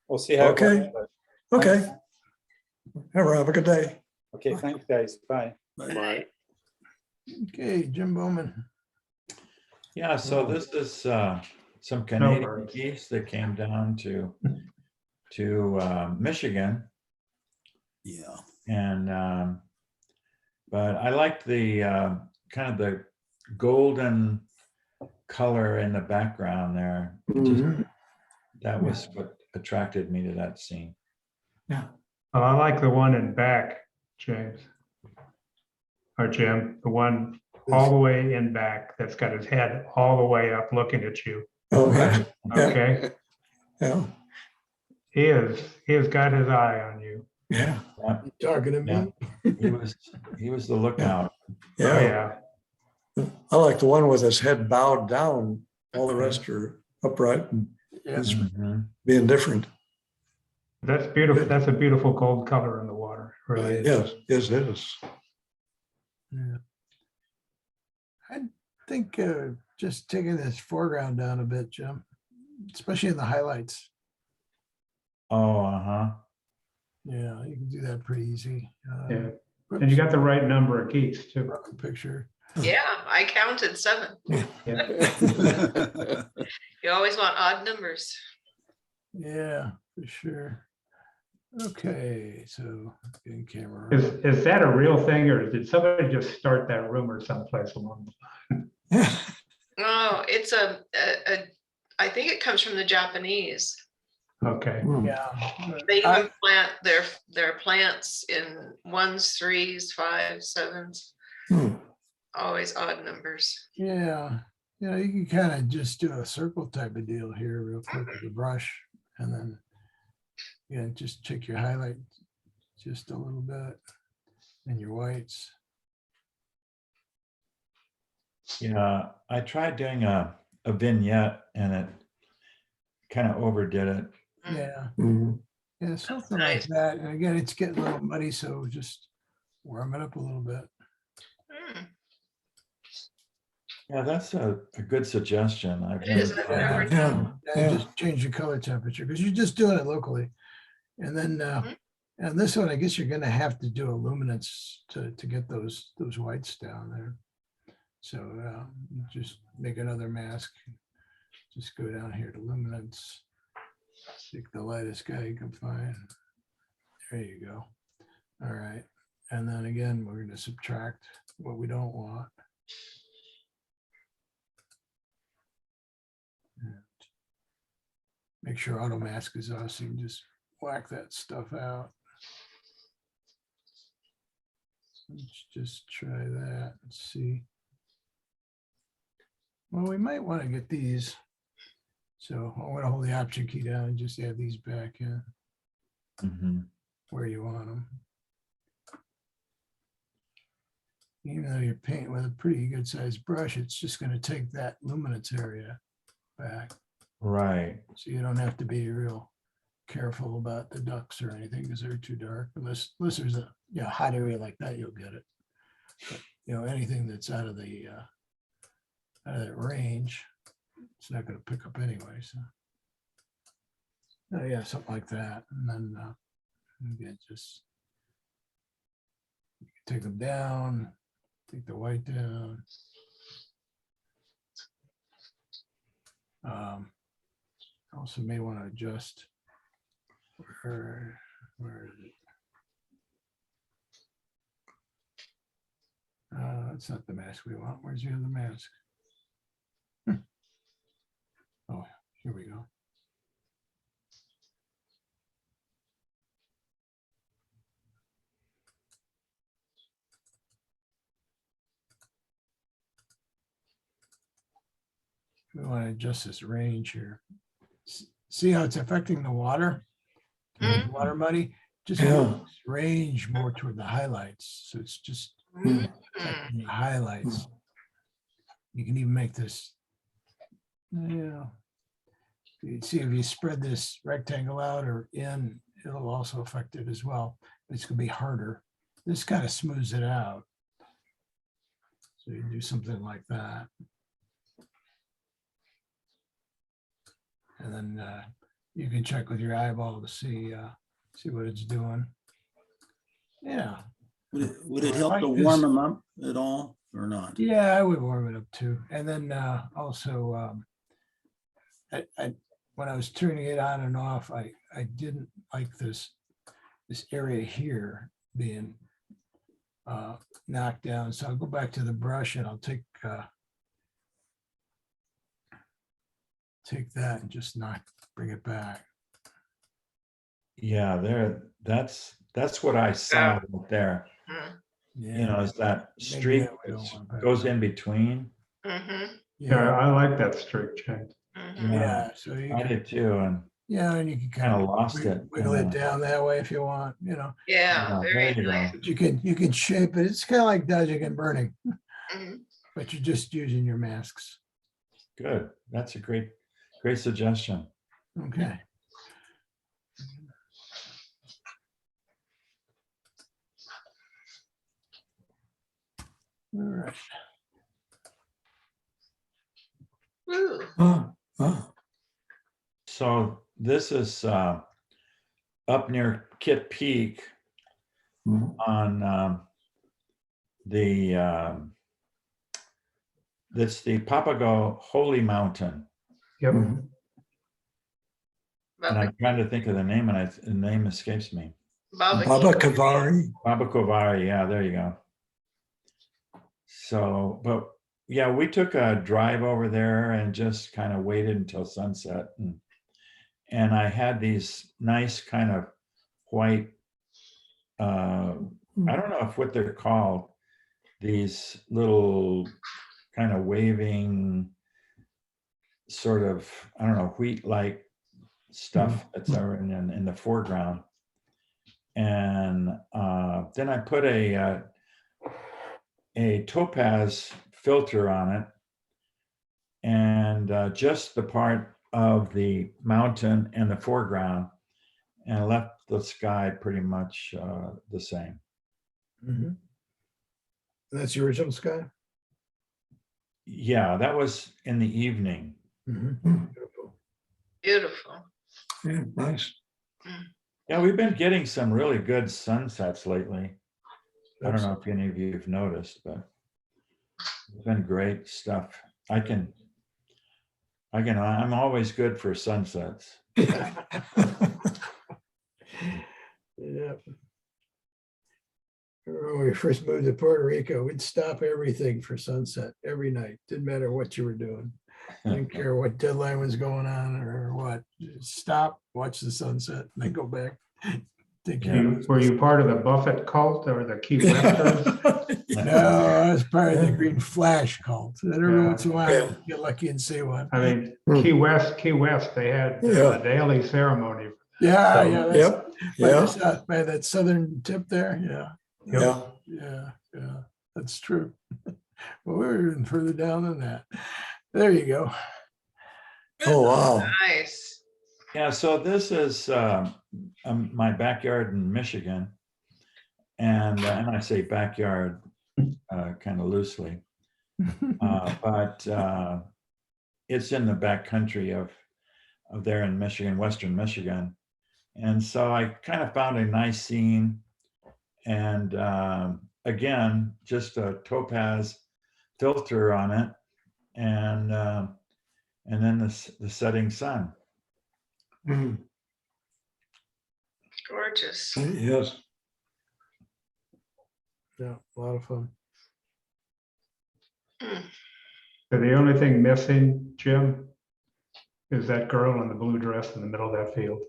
We'll see how Okay. it works out. Okay. Have a good day. Okay, thanks, guys. Bye. Bye. Okay, Jim Bowman. Yeah, so this is some Canadian birds. geese that came down to Michigan. Yeah. And but I like the kind of the golden color in the background there. Mhm. That was what attracted me to that scene. Well, I like the one in back, James. Or Jim, the one all the way in back that's got his head all the way up looking at you. Oh, yeah. Yeah. Okay? Yeah. He has got his eye on you. Yeah. Yeah, You talking to me? yeah. He was the lookout. Oh, Yeah. yeah. I like the one with his head bowed down. All the rest are upright and Yeah. he's Mhm. being different. That's beautiful. That's a beautiful gold color in the water. It really is. Yes, yes, it is. Yeah. I think just taking this foreground down a bit, Jim, especially in the highlights. Oh, uh-huh. Yeah, you can do that pretty easy. Yeah. And you got the right number of keys too. Wrong picture. Yeah, I counted 7. You always want odd numbers. Yeah, for sure. Okay, so in camera. Is that a real thing, or did somebody just start that rumor someplace along? Oh, it's I think it comes from the Japanese. Okay, Yeah. They I- even plant their plants in 1s, 3s, 5s, 7s. Hmm. Always odd numbers. Yeah, you know, you can kind of just do a circle type of deal here real quick with the brush, and then, yeah, just check your highlight just a little bit and your whites. Yeah, I tried doing a vignette and it kind of overdid it. Yeah, Mhm. yeah, something like nice. that. And again, it's getting a little muddy, so just warm it up a little bit. Hmm, Yeah, that's a good suggestion. I've It is. never I've never tried. known. Yeah, And yeah. just change the color temperature because you're just doing it locally. And then, and this one, I guess you're gonna have to do a luminance to get those whites down there. So just make another mask. Just go down here to luminance. Pick the lightest guy you can find. There you go. All right. And then again, we're going to subtract what we don't want. And make sure auto mask is off, so you can just whack that stuff out. Let's just try that and see. Well, we might want to get these. So I want to hold the Option key down and just add these back in Mhm. where you want them. Even though you're painting with a pretty good sized brush, it's just going to take that luminance area back. Right. So you don't have to be real careful about the ducks or anything because they're too dark. Unless there's a hot area like that, you'll get it. But, anything that's out of that range, it's not going to pick up anyway. So, yeah, something like that. And then again, just take them down, take the white down. Also may want to adjust where is it? That's not the mask we want. Where's the other mask? Oh, here we go. We want to adjust this range here. See how it's affecting the water? To make the water muddy? Just Yeah. move this range more toward the highlights. So it's just affecting the highlights. You can even make this, you see if you spread this rectangle out or in, it'll also affect it as well. It's gonna be harder. This kind of smooths it out. So you do something like that. And then you can check with your eyeball to see what it's doing. Yeah. Would it help like to this. warm them up at all or not? Yeah, I would warm it up too. And then also, when I was turning it on and off, I didn't like this area here being knocked down. So I'll go back to the brush and I'll take that and just bring it back. Yeah, that's what I saw right there. Yeah. Is that Maybe streak that we don't want that. goes in between. Mm-hmm. yeah, I like that streak, James. Mm-hmm. Yeah. So you I can, did too, and and you can kind of lost it. wiggle in it the- down that way if you want, Yeah, Yeah, very there you go. nice. But you can shape it. It's kind of like dodging and burning, Mhm. but you're just using your masks. Good. That's a great suggestion. Okay. All right. Ooh, So this is up near Kit Peak Mhm. on that's the Papago Holy Mountain. Yep. Mhm. But And I'm trying to think of the name, and the name escapes me. Baba Kavari. Baba Kovari, yeah, there you go. So, but yeah, we took a drive over there and just kind of waited until sunset. And I had these nice kind of white, I don't know if what they're called, these little kind of waving sort of, I don't know, wheat-like stuff that's in the foreground. And then I put a topaz filter on it, and just the part of the mountain and the foreground, and left the sky pretty much the same. Mhm. That's the original sky? Yeah, that was in the evening. Mhm. Beautiful. beautiful. Yeah, nice. Yeah, we've been getting some really good sunsets lately. I don't know if any of you have noticed, but it's been great stuff. I'm always good for sunsets. Yeah. When we first moved to Puerto Rico, we'd stop everything for sunset every night. Didn't matter what you were doing. Didn't care what deadline was going on or what. Just stop, watch the sunset, and then go back. Take care of it. Were you part of the Buffett cult or the Key Westers? No, I was part of the Green Flash cult. And every Yeah. once in a while, you get lucky and see one. I mean, Key West, they had Yeah. a daily ceremony. Yeah, So- yeah. That's Yep, yeah, by that southern tip there. Yeah. yeah. Yeah, that's true. Well, we were even further down than that. There you go. Oh, wow. Nice. Yeah, so this is my backyard in Michigan. And I say backyard kind of loosely, but it's in the back country of there in Michigan, Western Michigan. And so I kind of found a nice scene, and again, just a topaz filter on it, and then the setting sun. Mm, Gorgeous. yes. Yeah, a lot of fun. So the only thing missing, Jim, is that girl in the blue dress in the middle of that field.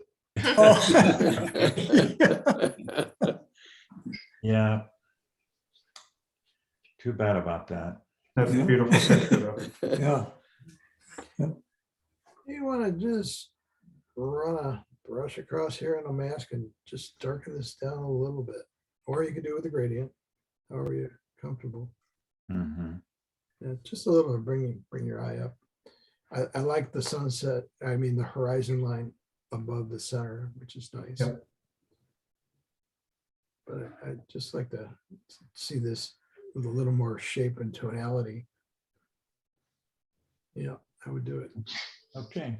Yeah. Too bad about that. That's a Yeah. beautiful picture though. Yeah, You want to just run a brush across here on a mask and just darken this down a little bit. Or you can do it with a gradient, however you're comfortable. Mhm. Yeah, just a little to bring your eye up. I like the sunset, I mean the horizon line above the center, which is nice. Yep. But I just like to see this with a little more shape and tonality. Yeah, I would do it. Okay.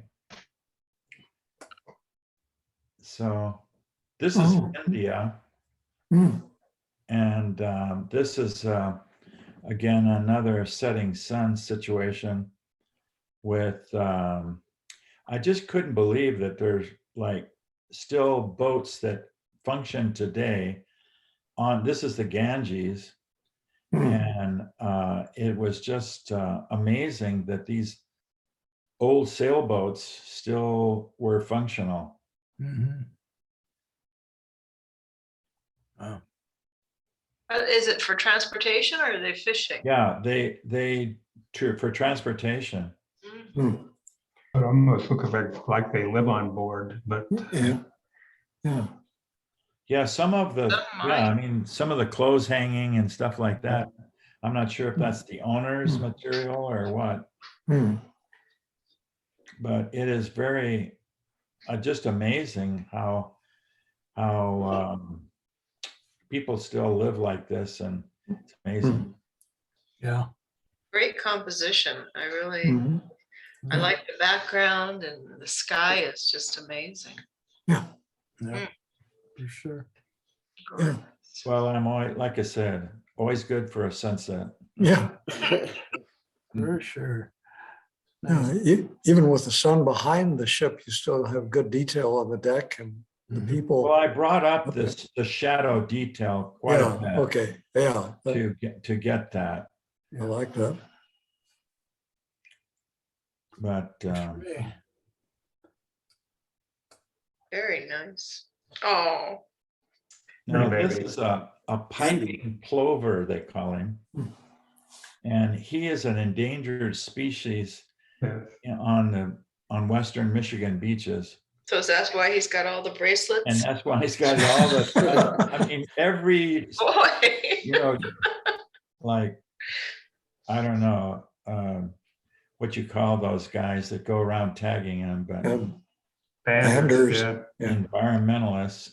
So this is Oh. India, Mm, and this is again another setting sun situation with I just couldn't believe that there's like still boats that function today on, this is the Ganges, mm. and it was just amazing that these old sailboats still were functional. Mhm. Wow. Is it for transportation or are they fishing? Yeah, for transportation. Mm. It almost looks like they live on board, but Yeah, yeah. Yeah, some of the, Oh, yeah, I my. mean, some of the clothes hanging and stuff like that. I'm not sure if that's the owner's Hmm. material or what, Mm, but it is very, just amazing how people still live like this, and it's amazing. Yeah. Great composition. I really, mhm. I like the background and the sky is just amazing. Yeah, Yeah, for sure. yeah. Well, I'm always, like I said, always good for a sunset. Yeah, For sure. yeah, Nice. even with the sun behind the ship, you still have good detail on the deck and the Mhm. people. Well, I brought up the shadow detail quite a Yeah, bit okay, yeah, to get that, I like that. but Okay. Very nice. Oh, now Pretty this baby. is a piping plover, they call him. And he is an endangered species Yeah. on western Michigan beaches. so that's why he's got all the And bracelets? that's why he's got all the, I mean, every, Boy. you know, like, I don't know what you call those guys that go around tagging them, but Banders, Banders. yeah. Yeah. environmentalists.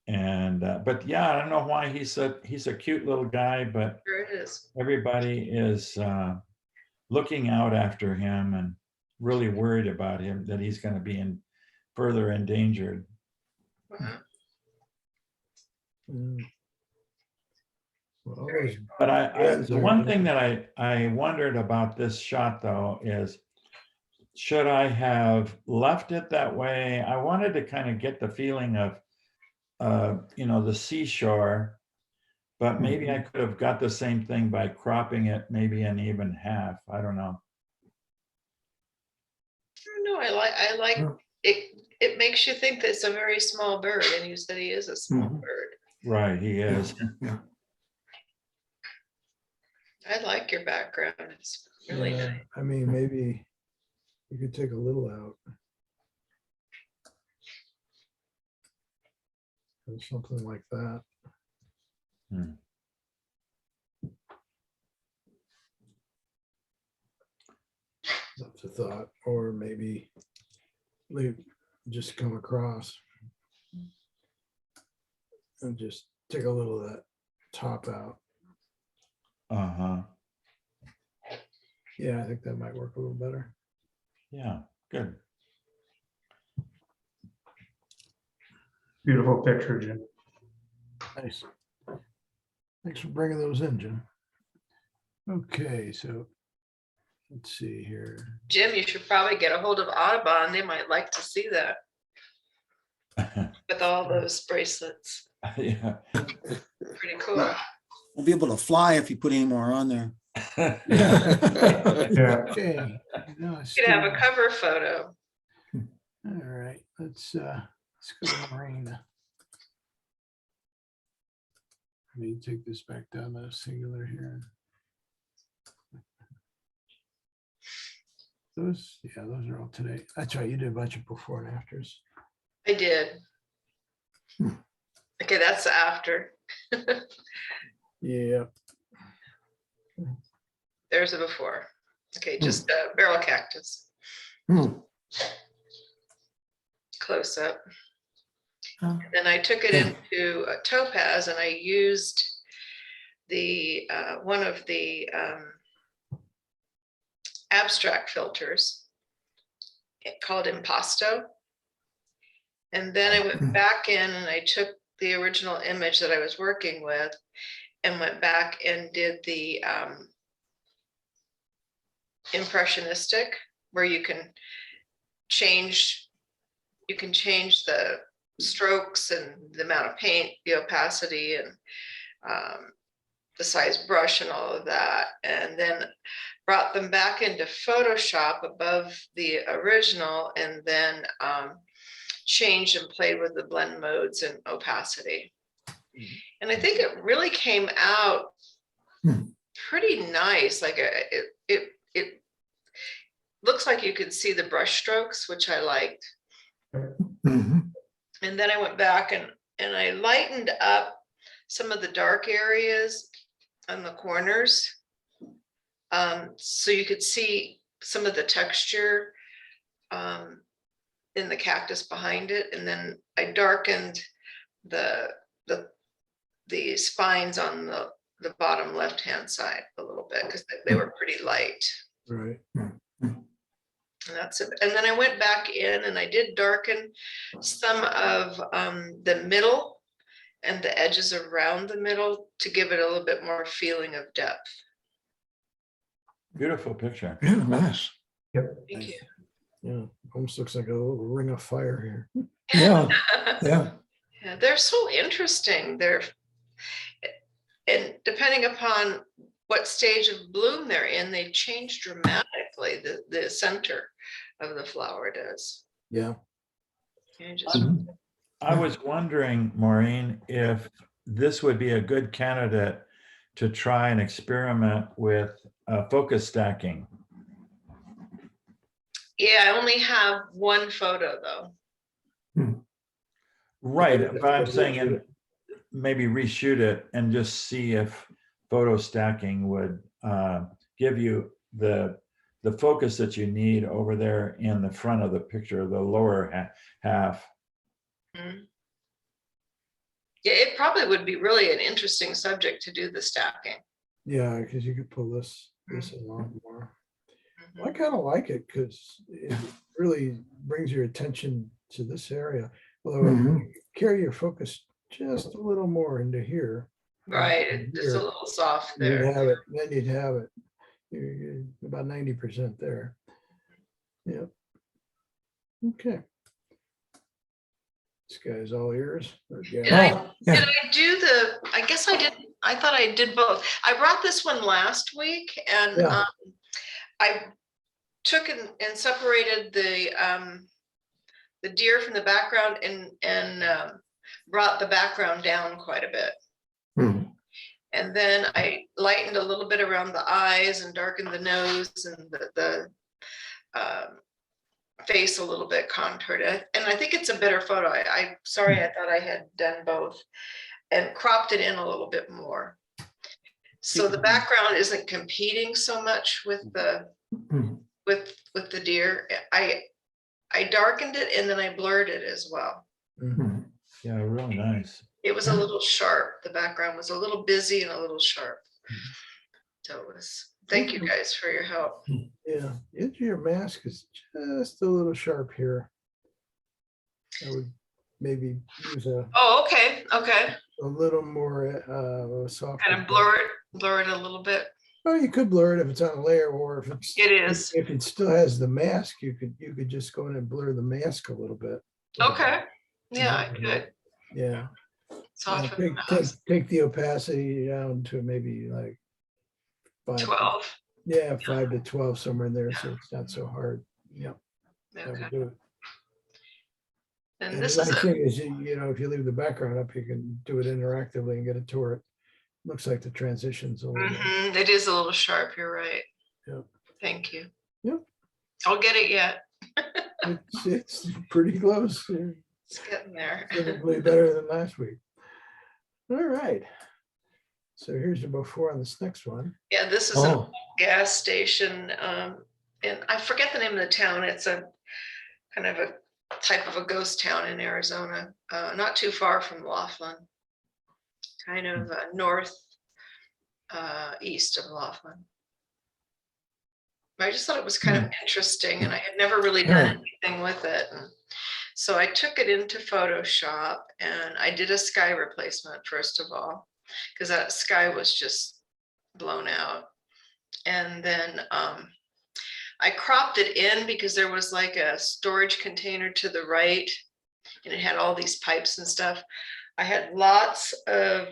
And but yeah, I don't know why he's a cute little guy, but Sure it is. everybody is looking out after him and really worried about him, that he's going to be further endangered. Wow. Mm. Well, those- But Yeah, the one thing that I wondered about this shot though is, should I have left it that way? I wanted to kind of get the feeling of, you know, the seashore, but maybe I could have got the same thing by cropping it maybe in even half. I don't know. No, I like Yeah. it. It makes you think that it's a very small bird, and you said he is a small Mhm. bird. Right, he is. Yeah. I like your background. It's really yeah, nice. I mean, maybe you could take a little out. Or something like that. Hmm. That's a thought, or maybe leave, just come across. And just take a little of that top out. Uh-huh. Yeah, I think that might work a little better. Yeah, good. Beautiful picture, Jim. Nice. Thanks for bringing those in, Jim. Okay, so let's see here. Jim, you should probably get a hold of Audubon. They might like to see that with all those bracelets. Yeah. Pretty cool. Won't be able to fly if you put any more on there. Yeah. Okay. No, You could have a cover photo. All right, let's go to Marina. Let me take this back down to singular here. Those, yeah, those are all today. That's right, you did a bunch of before and afters. I did. Okay, that's the after. Yeah. There's a before. Okay, just a barrel cactus. Hmm. Close up. Oh. And then I took it into a topaz, and I used the one of the abstract filters called Impasto. And then I went back in and I took the original image that I was working with and went back and did the impressionistic, where you can change the strokes and the amount of paint, the opacity, and the size brush and all of that, and then brought them back into Photoshop above the original, and then changed and played with the blend modes and opacity. And I think it really came out pretty nice. Like it looks like you could see the brush strokes, which I liked. Mhm. And then I went back and I lightened up some of the dark areas on the corners. So you could see some of the texture in the cactus behind it. And then I darkened the spines on the bottom left-hand side a little bit, because they were pretty light. Right. And that's it. And then I went back in and I did darken some of the middle and the edges around the middle to give it a little bit more feeling of depth. Beautiful picture. Yeah, nice. Thank you. Yeah, almost looks like a little ring of fire here. Yeah, yeah. Yeah, they're so interesting. And depending upon what stage of bloom they're in, they change dramatically. The center of the flower does. Yeah. And just, I was wondering, Maureen, if this would be a good candidate to try and experiment with focus stacking. yeah, I only have one photo though. Right, but I'm saying and maybe reshoot it and just see if photo stacking would give you the focus that you need over there in the front of the picture, the lower half. Mhm. Yeah, it probably would be really an interesting subject to do the stacking. Yeah, because you could pull this along more. Mhm. I kind of like it because it really brings your attention to this area. Although if you carry your focus just a little more into here, Right, it's a Here, little soft you'd there. have it. Then you'd have it. You're about 90% there. Yep. Okay. This guy's all ears. Or gal. Did I, Oh, yeah. did I do I guess I did, I thought I did both. I brought this one last week and Yeah. I took and separated the deer from the background and brought the background down quite a bit. Hmm. And then I lightened a little bit around the eyes and darkened the nose and the face a little bit, contoured it. And I think it's a better photo. I sorry, I thought I had done both and cropped it in a little bit more. So the background isn't competing so much with the with the deer. I darkened it and then I blurred it as well. Mhm. Yeah, really nice. It was a little sharp. The background was a little busy and a little sharp. So it was, thank you guys for your help. Yeah, edge of your mask is just a little sharp here. I would maybe use a Oh, okay, okay. little more soft. Kind of blur it a little bit. Well, you could blur it if it's on a layer, or if it's It is. if it still has the mask, you could just go in and blur the mask a little bit. Okay. Yeah, I could. Yeah. Soften the mask. Take the opacity down to maybe like 12. Yeah, 5 to 12, somewhere in there, so it's not so hard. Yeah, that Okay. would do it. And And this the is nice a, thing is, you know, if you leave the background up, you can do it interactively and get it to where it looks like the transitions a little bit. it is a little sharp. You're right. Yeah. Thank you. Yep. I'll get it yet. It's pretty close. It's getting there. Probably better than last week. All right. So here's the before on this next one. Yeah, this is a gas station. And I forget the name of the town. It's a kind of a type of a ghost town in Arizona, not too far from Laughlin, kind of north east of Laughlin. I just thought it was kind of interesting and I had never really done anything with it. And so I took it into Photoshop and I did a sky replacement first of all, because that sky was just blown out. And then I cropped it in because there was like a storage container to the right and it had all these pipes and stuff. I had lots of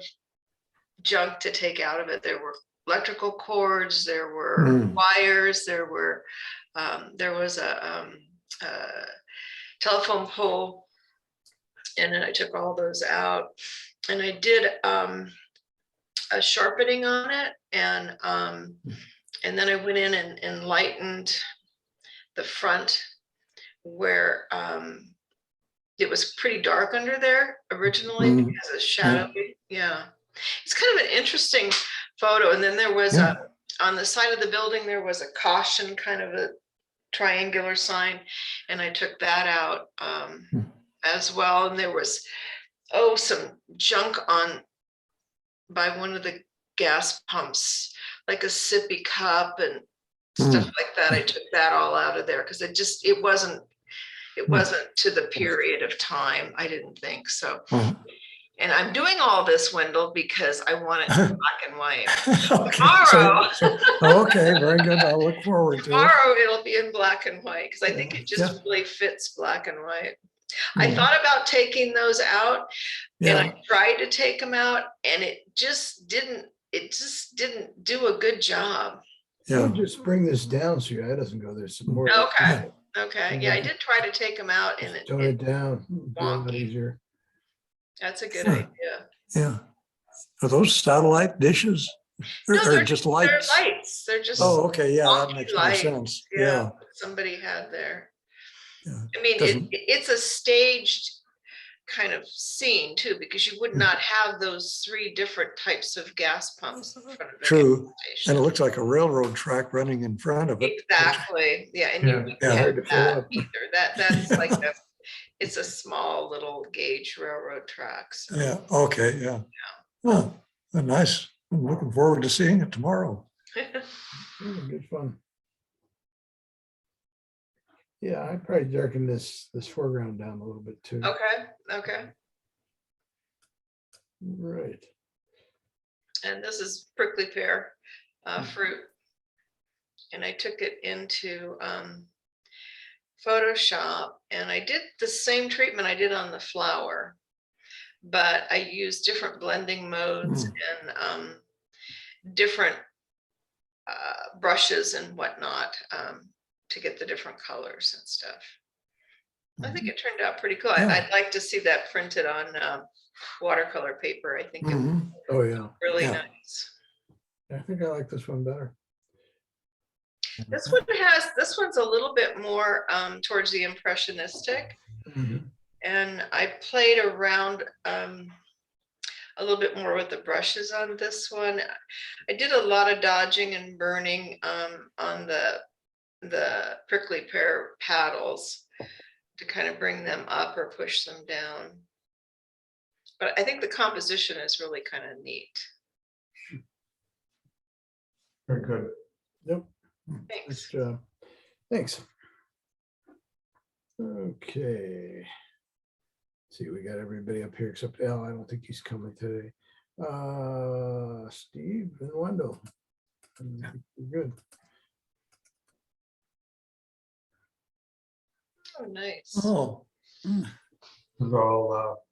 junk to take out of it. There were electrical cords, there were wires, there was a telephone pole, and then I took all those out and I did a sharpening on it, and then I went in and lightened the front where it was pretty dark under there originally because of shadowy. Yeah, it's kind of an interesting photo. And then there was on the side of the building, there was a caution, kind of a triangular sign, and I took that out as well. And there was some junk by one of the gas pumps, like a sippy cup and stuff like that. I took that all out of there because it wasn't to the period of time. I didn't think so. And I'm doing all this, Wendell, because I want it in black and white. Okay, Tomorrow. okay, very good. I'll look forward to it. Tomorrow it'll be in black and white because I think Yeah, it just yeah. really fits black and white. I Yeah. thought about taking those out and Yeah, I tried to take them out and it just didn't do a good job. yeah. Just bring this down so your eye doesn't go there some more. Okay. Okay. Yeah, I did try to take them out and Just tone it down. Be a lot wonky. easier. That's a good Huh. idea. Yeah. Are those satellite dishes? Or No, they're just They're lights? lights. They're just Oh, okay, yeah, that wonky makes more lights. sense. Yeah, Yeah. somebody had there. Yeah. I mean, Doesn't- it's a staged kind of scene too, because you would not have those 3 different types of gas pumps in front of the True. gas And station. it looks like a railroad track running in front of it. Exactly. Yeah, and Yeah. you wouldn't Yeah. have Hard to fill that up. either. That's like it's a small little gauge railroad track. So. Yeah, okay, yeah. Oh, nice. I'm looking forward to seeing it tomorrow. Yeah, good fun. Yeah, I'd probably darken this foreground down a little bit too. Okay. Okay. Right. And this is prickly pear fruit. And I took it into Photoshop and I did the same treatment I did on the flower, but I used different blending modes and different brushes and whatnot to get the different colors and stuff. I think it turned out pretty cool. Yeah. I'd like to see that printed on watercolor paper. I think it was Mhm. Oh, yeah. really Yeah. nice. I think I like this one better. This one's a little bit more towards the impressionistic. Mhm. And I played around a little bit more with the brushes on this one. I did a lot of dodging and burning on the prickly pear paddles to kind of bring them up or push them down. But I think the composition is really kind of neat. Very good. Yep. Nice Thanks. job. Thanks. Okay. See, we got everybody up here except Al. I don't think he's coming today. Steve and Wendell. Good. Oh, nice. Oh, It was all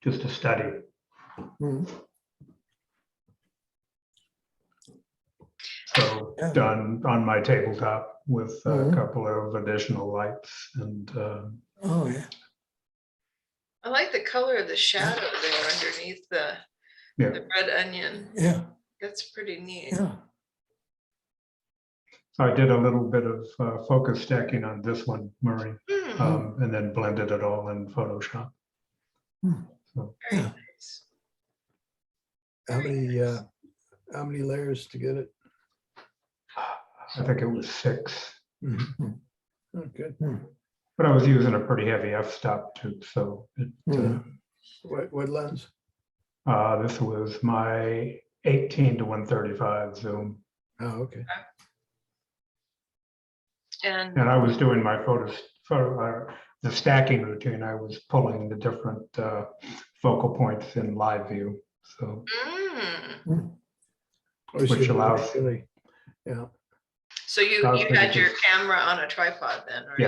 just a study. mm, So Yeah. done on my tabletop with a Mhm. couple of additional lights and oh, yeah. I like the color of the shadow there underneath the yeah. red onion. Yeah, That's pretty neat. yeah. So I did a little bit of focus stacking on this one, Murray, Hmm, and then blended it all in Photoshop. So very yeah. nice. How many layers to get it? I think it was 6, Mhm. Oh, good. but I was using a pretty heavy f-stop too. So it, Mhm. What lens? this was my 18 to 135 zoom. Oh, okay. And And I was doing my the stacking routine. I was pulling the different focal points in live view. So mm, Oh, so Which you allows- really- Yeah. so you Allows me to had your just- camera on a tripod then, right?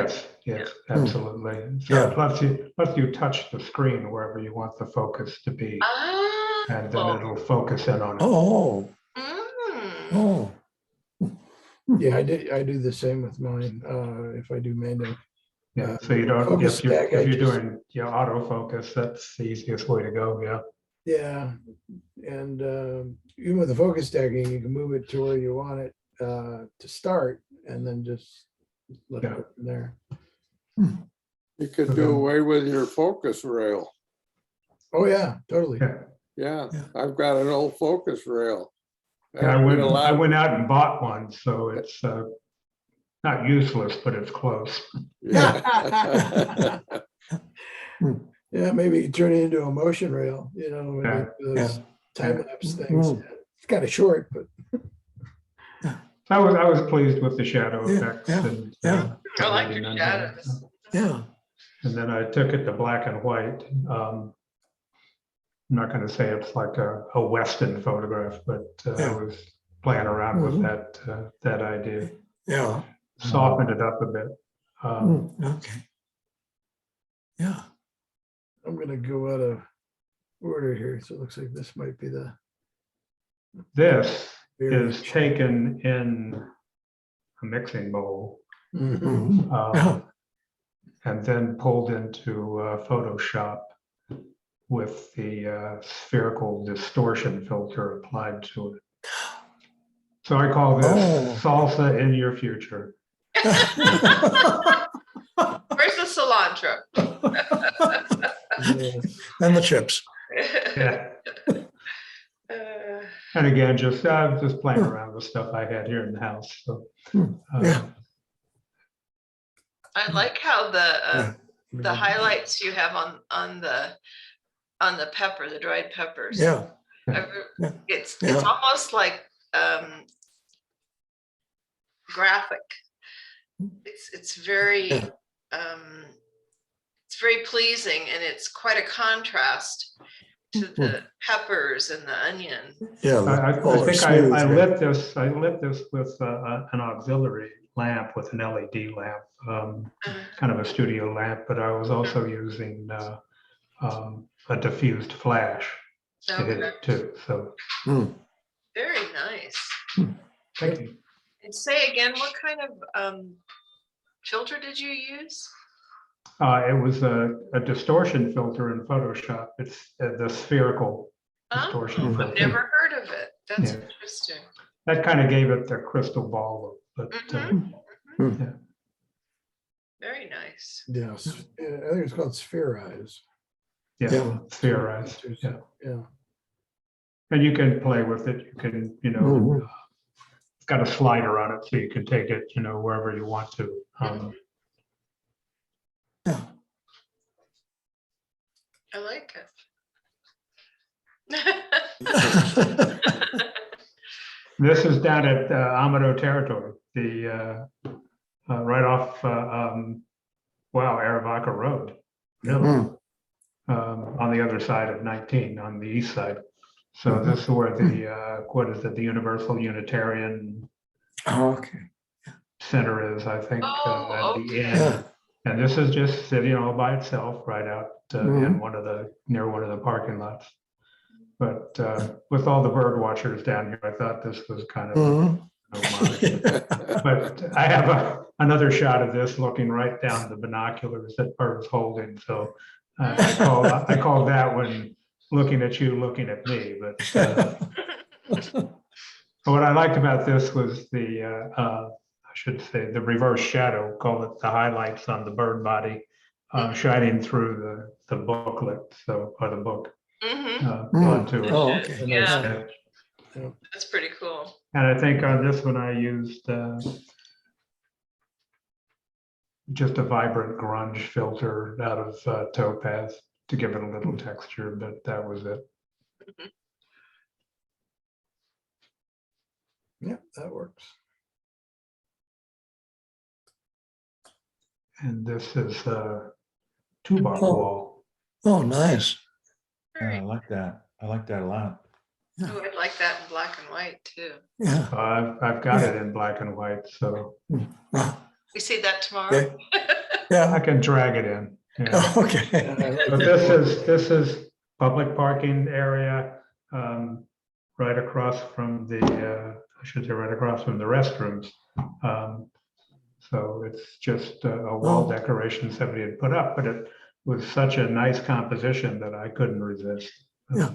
yes, absolutely. So Yeah. it lets you touch the screen wherever you want the focus to be, Ah. and then it'll focus in on it. Oh, Mm. oh, Yeah, I do the same with mine. If I do manual. Yeah, so you don't, Focus if you stack, I if you're just- doing autofocus, that's the easiest way to go. Yeah. Yeah, and even with the focus stacking, you can move it to where you want it to start, and then just let it Yeah. go from there. You could do away with your focus rail. Oh yeah, totally. Yeah. Yeah, Yeah. I've got an old focus rail. Yeah, I went out and bought one, so it's not useless, but it's close. Yeah. Yeah, maybe you turn it into a motion rail. When Yeah. you do those Yeah. time lapse things. It's kind of short, but I was pleased with the shadow Yeah, effects. yeah, And, yeah. I like lighting your on there. shadows. yeah. And then I took it to black and white. I'm not going to say it's like a Western photograph, but I Yeah. was playing around with Mhm. that idea, Yeah. softened it up a bit. Okay. Yeah. I'm gonna go out of order here, so it looks like this might be the. This very- is taken in a mixing bowl Mhm. Yeah. and then pulled into Photoshop with the spherical distortion filter applied to it. So I call this Oh. salsa in your future. Where's the cilantro? Yes. And the chips. Yeah. Uh, And again, just playing around with stuff I had here in the house. So Yeah. I like how Yeah. the highlights you have on the pepper, the dried peppers. Yeah. Yeah. It's Yeah. almost like graphic. It's very Yeah. it's very pleasing, and it's quite a contrast to the peppers and the onion. Yeah. I all are think smooth, I right? lit this with an auxiliary lamp, with an LED lamp, kind of a studio lamp, but I was also using a diffused flash to hit Okay. it too. So Very nice. thank you. And say again, what kind of filter did you use? It was a distortion filter in Photoshop. It's the spherical distortion Oh, I've filter. never heard of it. That's Yeah. interesting. That kind of gave it the crystal ball look, but yeah. Very nice. Yes, yeah, I think it's called Spherize. Yeah, Yeah. spherized. Yeah. Yeah. And you can play with it. You can, it's got a slider on it, so you can take it, wherever you want to. Yeah. I like it. This is down at Amado territory, the right off, Arivaca Road, really. On the other side of 19, on the east side. So this is where the Universal Unitarian Oh, okay. Center is, I think, Oh, at the okay. end. Yeah. And this is just sitting all by itself right out in near one of the parking lots. But with all the bird watchers down here, I thought this was kind of an homage. But I have another shot of this looking right down the binoculars that Bird's holding. So I call that one looking at you, looking at me. But what I liked about this was I should say the reverse shadow, call it the highlights on the bird body, shining through the booklet, or the book onto it. Oh, okay. Yeah, that's pretty cool. And I think on this one I used just a vibrant grunge filter out of topaz to give it a little texture, but that was it. Yeah, that works. And this is two-bar Oh. wall. Oh, nice. I like that. I like that a lot. Oh, I'd like that in black and white too. Yeah. I've got it in black and white, so We see that tomorrow. Okay. I Yeah. can drag it in. Yeah. Okay. But this is public parking area, right across from right across from the restrooms. So it's just a wall decoration somebody had put up, but it was such a nice composition that I couldn't resist. Yeah.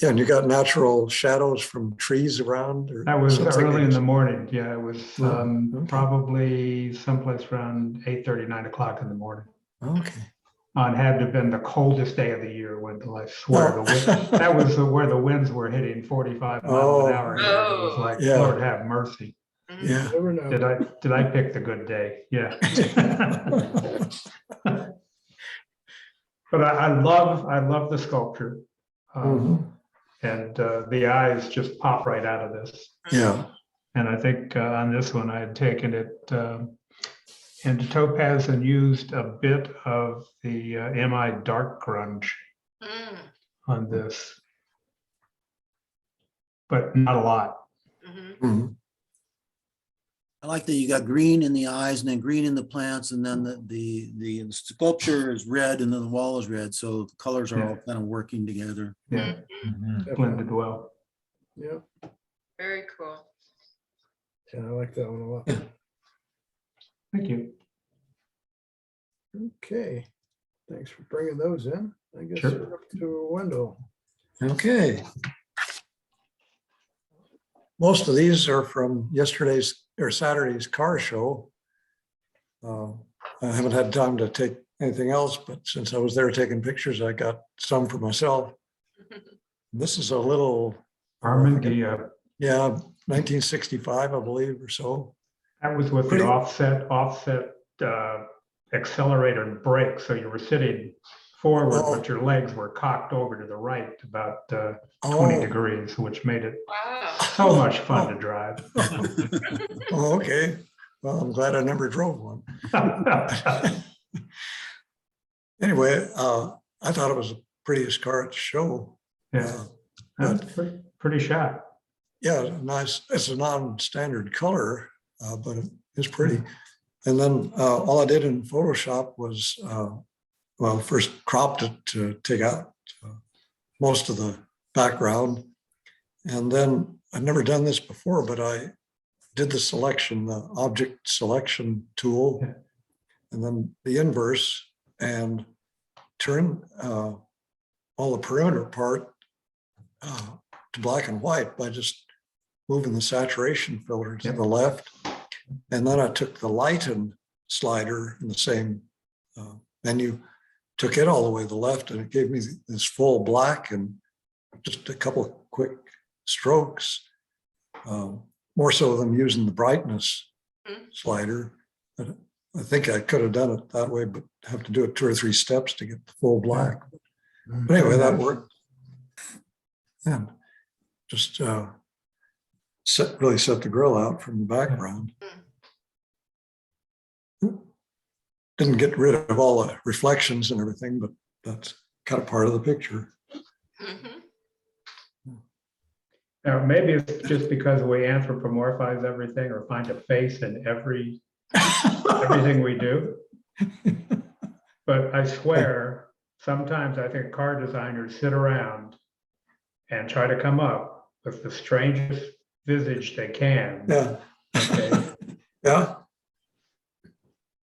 Yeah, and you got natural shadows from trees around? Or That was something? early in the morning. Yeah, it was Okay. probably someplace around 8:30, 9 o'clock in the morning. Okay. And had to have been the coldest day of the year when I swear the wind, that was where the winds were hitting 45 miles an hour. It was like, Yeah. Lord have mercy. Yeah. Never know. Did I pick the good day? Yeah. But I love the sculpture. And the eyes just pop right out of this. Yeah. And I think on this one, I had taken it into topaz and used a bit of the MI dark grunge on this. But not a lot. Mhm. Mhm. I like that you got green in the eyes and then green in the plants, and then the sculpture is red and then the wall is red. So the colors are all kind of working together. Yeah, Mhm. blended well. Yeah, Very cool. I like that one a lot. Thank you. Okay, thanks for bringing those in. I guess Sure. we're up to Wendell. Okay. Most of these are from yesterday's or Saturday's car show. I haven't had time to take anything else, but since I was there taking pictures, I got some for myself. This is a little, Armandia, yeah, 1965, I believe, or so. that was with the Pretty- offset accelerator and brake. So you were sitting forward, Oh. but your legs were cocked over to the right about 20 Oh, degrees, which made it Wow. so much fun to drive. oh, okay. Well, I'm glad I never drove one. Anyway, I thought it was the prettiest car at the show. Yeah, But that's pretty shot. yeah, nice. It's a non-standard color, but it's pretty. And then all I did in Photoshop was, well, first cropped it to take out most of the background. And then I've never done this before, but I did the selection, the object selection tool, Yeah. and then the inverse, and turn all the perimeter part to black and white by just moving the saturation filter to Yep. the left. And then I took the lighten slider in the same menu, took it all the way to the left, and it gave me this full black and just a couple of quick strokes, more so than using the brightness slider. But I think I could have done it that way, but have to do it 2 or 3 steps to get the full black. But anyway, that worked. And just really set the grill out from the background. Didn't get rid of all the reflections and everything, but that's kind of part of the picture. Mhm. Now, maybe it's just because we anthropomorphize everything or find a face in everything we do. But I swear, sometimes I think car designers sit around and try to come up with the strangest visage they can. Yeah. Okay. Yeah.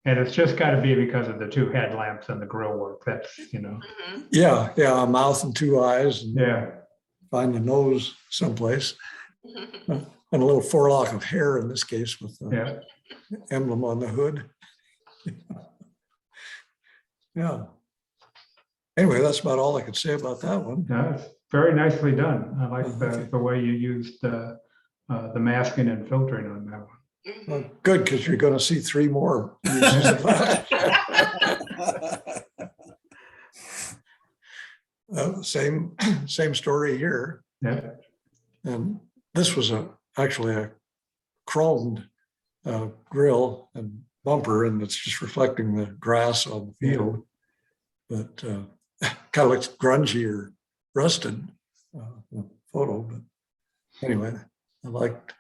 And it's just got to be because of the 2 headlamps and the grill work. That's, Mhm. Yeah. Yeah. A mouth and 2 eyes, and yeah. find the nose someplace. And a little forelock of hair in this case with the Yeah. emblem on the hood. Yeah. Anyway, that's about all I could say about that one. No, it's very nicely done. I like Okay. the way you used the masking and filtering on that one. Well, good, because you're going to see 3 more uses of that. Same story here. Yeah. And this was actually a chromed grill and bumper, and it's just reflecting the grass on the field. But kind of looks grungy or rusted photo. But anyway, I liked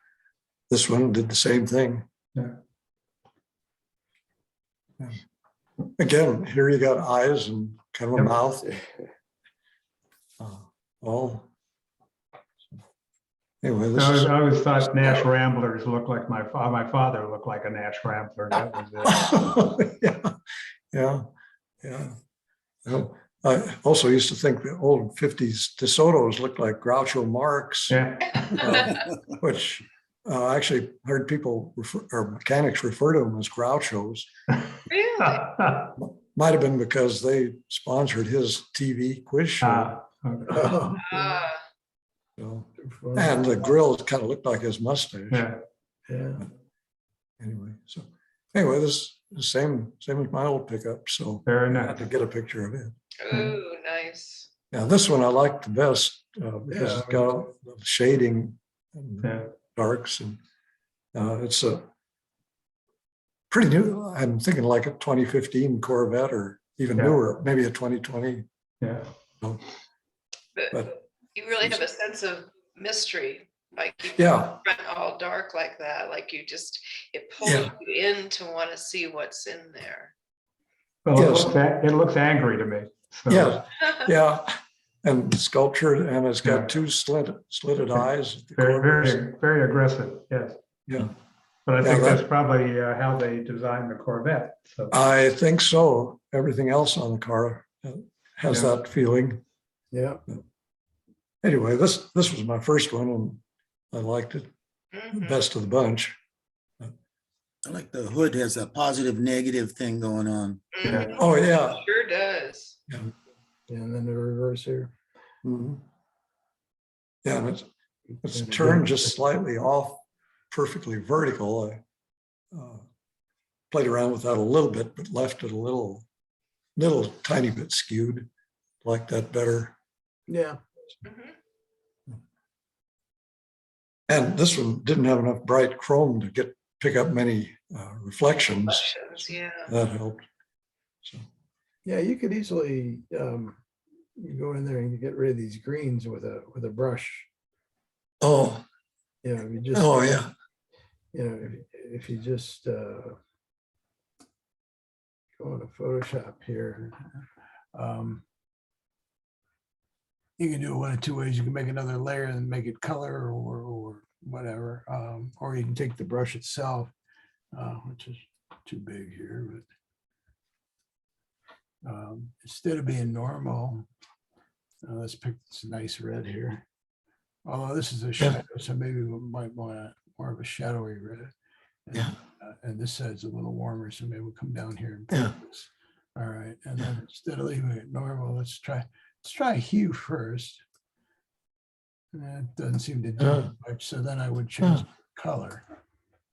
this one, did the same thing. Yeah. Again, here you got eyes and kind of a Yep. mouth. All. Anyway, this is. I always thought Nash Ramblers looked like my father looked like a Nash Rambler. That was it. Yeah. Well, I also used to think the old 50s DeSotos looked like Groucho Marx, Yeah. which I actually heard people or mechanics refer to them as Grouchos. Really? Might have been because they sponsored his TV quiz show. Okay. Ah, So, and the grill kind of looked like his mustache. Yeah. Yeah. Anyway, this is the same as my old pickup. So Very I had nice. to get a picture of it. ooh, nice. Now, this one I like the best because it's got the shading and Yeah. darks, and it's a pretty new. I'm thinking like a 2015 Corvette or even Yeah. newer, maybe a 2020. Yeah. But you really have a sense of mystery by keeping yeah, the front all dark like that, like you just, it pulls Yeah. you in to want to see what's in there. Well, Yes. it looks angry to me. So, yeah, yeah. And sculptured, and it's Yeah. got two slitted eyes at the very, corners. very, very aggressive, yes. Yeah, But I Yeah, think that- that's probably how they designed the Corvette. So, I think so. Everything else on the car has Yeah. that feeling. Yeah. Anyway, this was my first one, and I liked it the Mhm. best of the bunch. I like the hood has a positive, negative thing going on. Mhm. Oh, yeah. Sure does. And then the reverse here. Mhm. Yeah, and it's And turned again, just slightly off, perfectly vertical. I played around with that a little bit, but left it a little tiny bit skewed. Like that better. Yeah. Mhm. And this one didn't have enough bright chrome to pick up many reflections. Reflections, yeah. That helped. So, Yeah, you could easily you go in there and you get rid of these greens with a brush. oh, You know, you just yeah. you know, if you just go into Photoshop here, you can do it one of two ways. You can make another layer and make it color or whatever, or you can take the brush itself, which is too big here, but instead of being normal, let's pick this nice red here. Although this is a shadow, so maybe we might want more of a shadowy red. And, Yeah. And this side's a little warmer, so maybe we'll come down here and Yeah. pick this. All right, and then instead of leaving it normal, let's try hue first. And that doesn't seem to do much, so then I would change the color.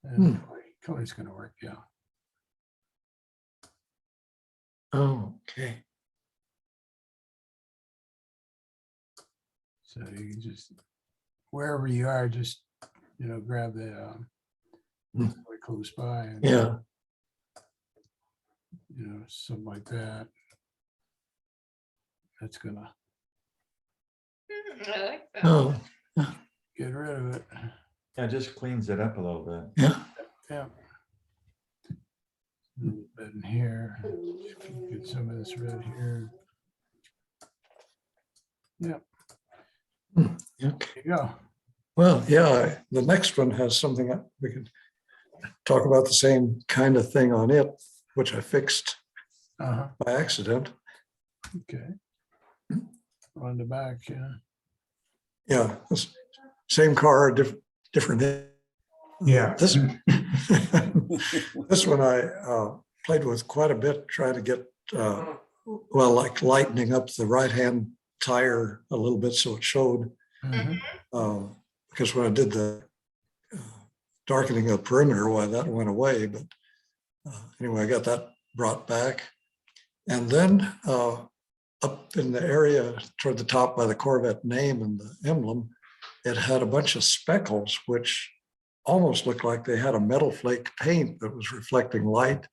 And color's gonna work, yeah. Okay. So you can just, wherever you are, just, grab the, really close by and, Yeah. something like that. That's gonna I like that. Oh, get rid of it. Yeah, it just cleans it up a little bit. yeah. Yeah. A little bit in here. See if we can get some of this red here. Yeah, Okay. there you go. Well, yeah, the next one has something that we could talk about the same kind of thing on it, which I fixed Uh-huh, by accident. okay. On the back, yeah. Yeah, same car, different. Yeah. This this one I played with quite a bit, trying to get like lightening up the right-hand tire a little bit so it showed. Mhm. Because when I did the darkening of the perimeter, why that went away. But anyway, I got that brought back. And then up in the area toward the top by the Corvette name and the emblem, it had a bunch of speckles, which almost looked like they had a metal flake paint that was reflecting light,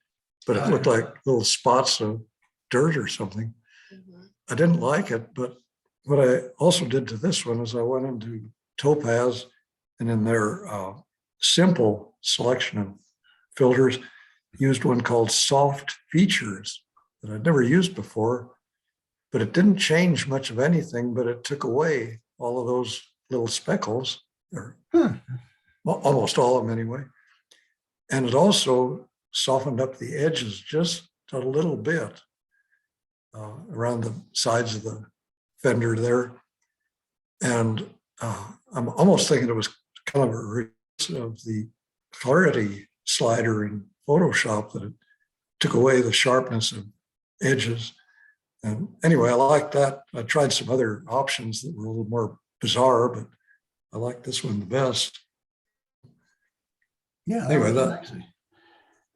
but it looked like little spots of dirt or something. Mhm. I didn't like it, but what I also did to this one is I went into Topaz, and in their simple selection of filters, used one called Soft Features that I'd never used before, but it didn't change much of anything, but it took away all of those little speckles, or almost all of them anyway. And it also softened up the edges just a little bit around the sides of the fender there. And I'm almost thinking it was kind of a result of the clarity slider in Photoshop, that it took away the sharpness of edges. And anyway, I like that. I tried some other options that were a little more bizarre, but I like this one the best. Yeah. Anyway, was that- actually-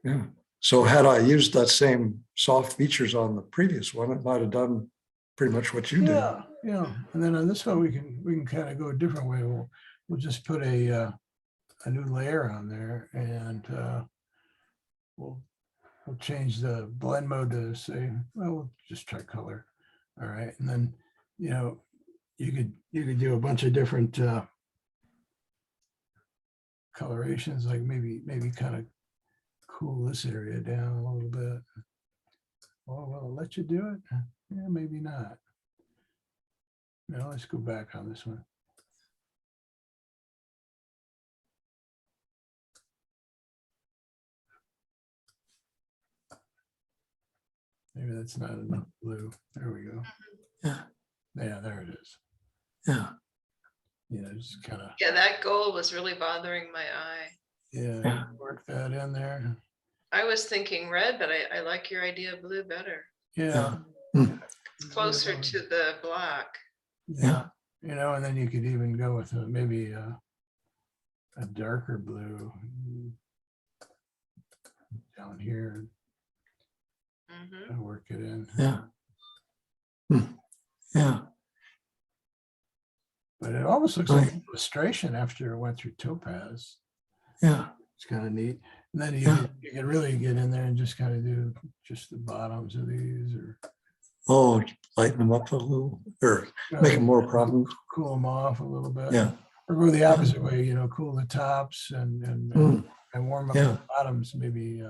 Yeah. So had I used that same soft features on the previous one, it might have done pretty much what you did. Yeah, yeah. And then on this one, we can kind of go a different way. We'll just put a new layer on there, and we'll change the blend mode to say, well, we'll just try color. All right. And then, you could do a bunch of different colorations, like maybe kind of cool this area down a little bit. Well, will it let you do it? Yeah, maybe not. No, let's go back on this one. Maybe that's not enough blue. There we go. Yeah. Yeah, there it is. Yeah. Yeah, just kind of, Yeah, that gold was really bothering my eye. yeah, Yeah. work that in there. I was thinking red, but I like your idea of blue better. Yeah. It's closer to the black. Yeah, you know, and then you could even go with maybe a darker blue down here Mhm. and work it in. Yeah. Yeah. But it almost looks like an illustration after it went through topaz. Yeah. It's kind of neat. And then Yeah. you can really get in there and just kind of do just the bottoms of these, or Oh, lighten them up a little, or make them more prominent. cool them off a little bit. Yeah. Or go the opposite way, you know, cool the tops and warm up Yeah. the bottoms. Maybe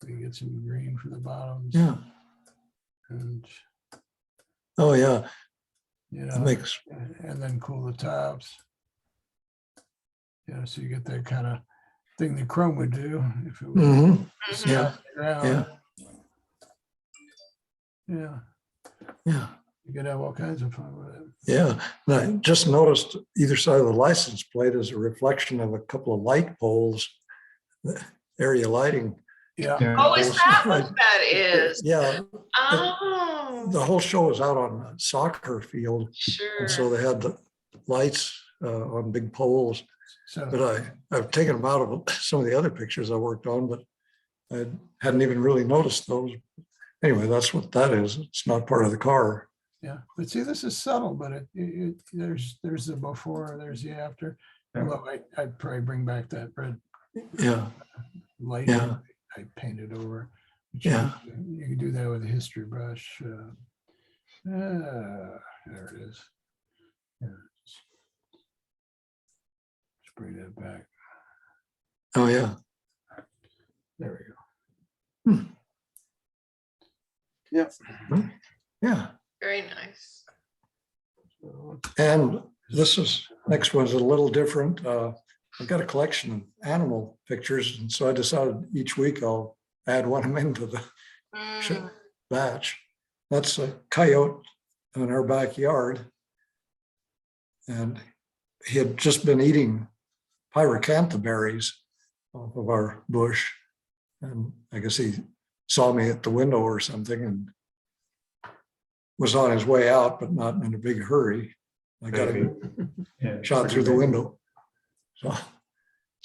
we get some green for the bottoms. Yeah. And Oh, yeah. you That know, makes, and then cool the tops. You know, so you get that kind of thing that chrome would do if it was mhm, Mhm. yeah, around. yeah, Yeah, yeah, you could have all kinds of fun with it. yeah. And I just noticed either side of the license plate is a reflection of a couple of light poles, the area lighting. Yeah, Oh, is that Right. what that is? Yeah, Oh, the whole show was out on a soccer field, sure. and so they had the lights on big poles. so But I've taken them out of some of the other pictures I worked on, but I hadn't even really noticed those. Anyway, that's what that is. It's not part of the car. yeah, but see, this is subtle, but there's the before, there's the after. Yeah. Although I'd probably bring back that red Yeah, light Yeah. I painted over. But Yeah. you can do that with a history brush. There it is. Yeah, just bring that back. oh, yeah. There we go. Yep. Yeah. Very nice. So, And next one's a little different. I've got a collection of animal pictures, and so I decided each week I'll add one of them into the Mm, batch. That's a coyote in our backyard. And he had just been eating pyracantha berries off of our bush. And I guess he saw me at the window or something and was on his way out, but not in a big hurry. I got him Yeah, shot pretty through the big. window. So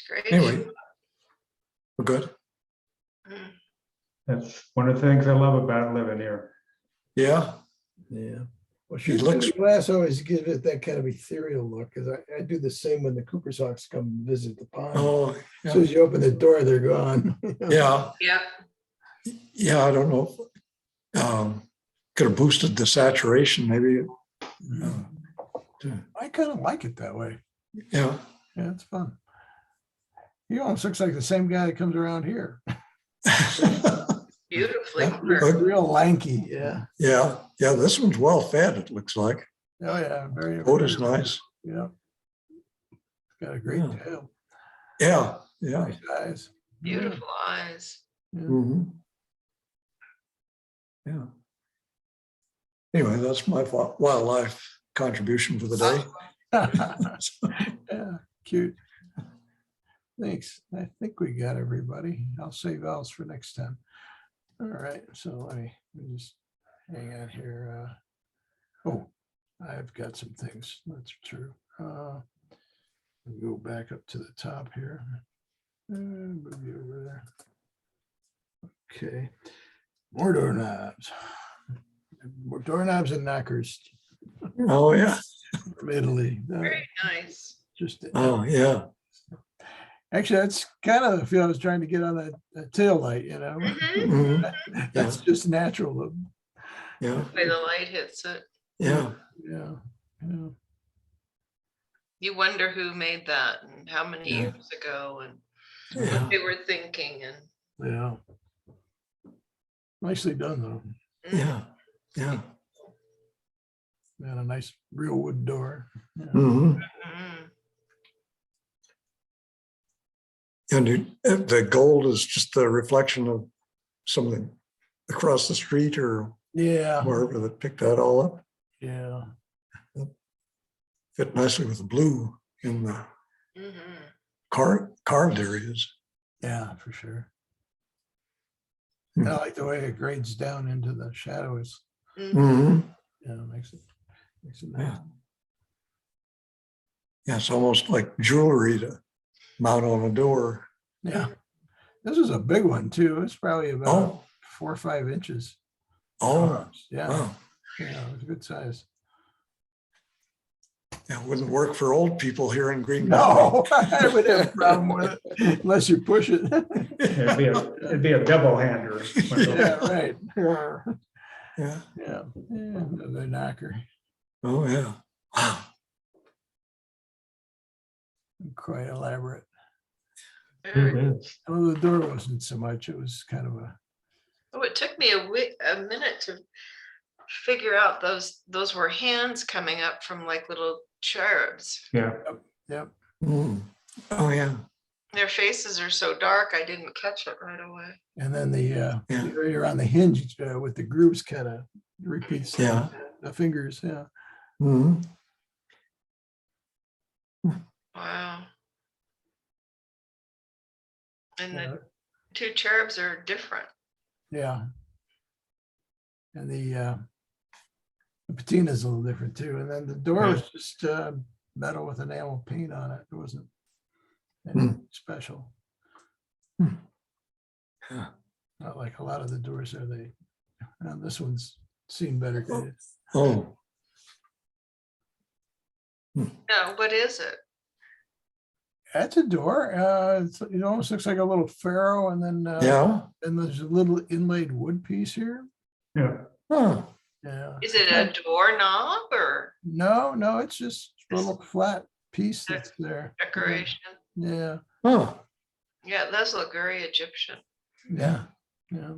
Great. anyway, we're good. Mm. That's one of the things I love about living here. Yeah. yeah. Well, He shooting looks- through the glass always gives it that kind of ethereal look, because I do the same when the Cooper's Hawks come visit the pond. Oh, As yeah. soon as you open the door, they're gone. Yeah. Yep. Yeah. I don't know. Could have boosted the saturation, maybe. I kind of like it that way. Yeah. Yeah, it's fun. He almost looks like the same guy that comes around here. Beautifully. Yeah. carved. Real lanky, yeah. Yeah. Yeah. This one's well fed, it looks like. Oh, yeah, very. Coat is very- nice. Yeah. Got a great Yeah. tail, Yeah. Yeah. nice eyes. Beautiful eyes. Yeah. Mhm. Yeah. Anyway, that's my wildlife contribution for the day. Yeah, cute. Thanks. I think we got everybody. I'll save else for next time. All right, so let me just hang on here. Oh, I've got some things. That's true. We'll go back up to the top here. Move you over there. Okay. More doorknobs. More doorknobs and knockers Oh, yeah. from Italy. Very nice. Just Oh, yeah. actually, that's kind of the feel I was trying to get on that tail light, you know. Mhm. Mhm. That's just natural. Yeah. The way the light hits it. Yeah. Yeah. Yeah. You wonder who made that and how many Yeah. years ago and Yeah. what they were thinking and. Yeah. Nicely done though. Yeah. Yeah. And a nice real wood door. Yeah. Mhm. Mm. And the gold is just the reflection of something across the street or Yeah. wherever that picked that all up. Yeah. Fit nicely with the blue in the Mhm. carved areas. Yeah, for sure. Hmm. I like the way it grades down into the shadows. Mhm. Mhm. Yeah, makes it nice. Yeah. Yeah, it's almost like jewelry to mount on a door. Yeah. This is a big one too. It's probably about Oh, 4 or 5 inches. oh, Yeah. wow. Yeah, it's a good size. Yeah, it wouldn't work for old people here in Green Bay. No, I would have a problem with it unless you push it. It'd be a double hander. Yeah, right. Yeah. Yeah. Yeah. The knocker. Oh, yeah. Wow. Quite elaborate. It Very- is. Well, the door wasn't so much. It was kind of a, Oh, it took me a minute to figure out those were hands coming up from like little cherubs. Yeah. yep. Mm. Oh, yeah. Their faces are so dark, I didn't catch it right away. And then the Yeah. area around the hinge with the grooves kind of repeats Yeah. the fingers. Yeah. Mhm. Wow. And Yeah. the two cherubs are different. Yeah. And the patina is a little different too. And then the door was just metal with enamel paint on it. It wasn't anything special. Yeah. Not like a lot of the doors are. This one's seen better days. Oh, No, what is it? That's a door. It almost looks like a little pharaoh, and then yeah. and there's a little inlaid wood piece here. Yeah. Huh. Yeah. Is it a doorknob or No, it's just a little flat piece that's there. decoration? Yeah. Huh. Yeah, it does look very Egyptian. Yeah. Yeah.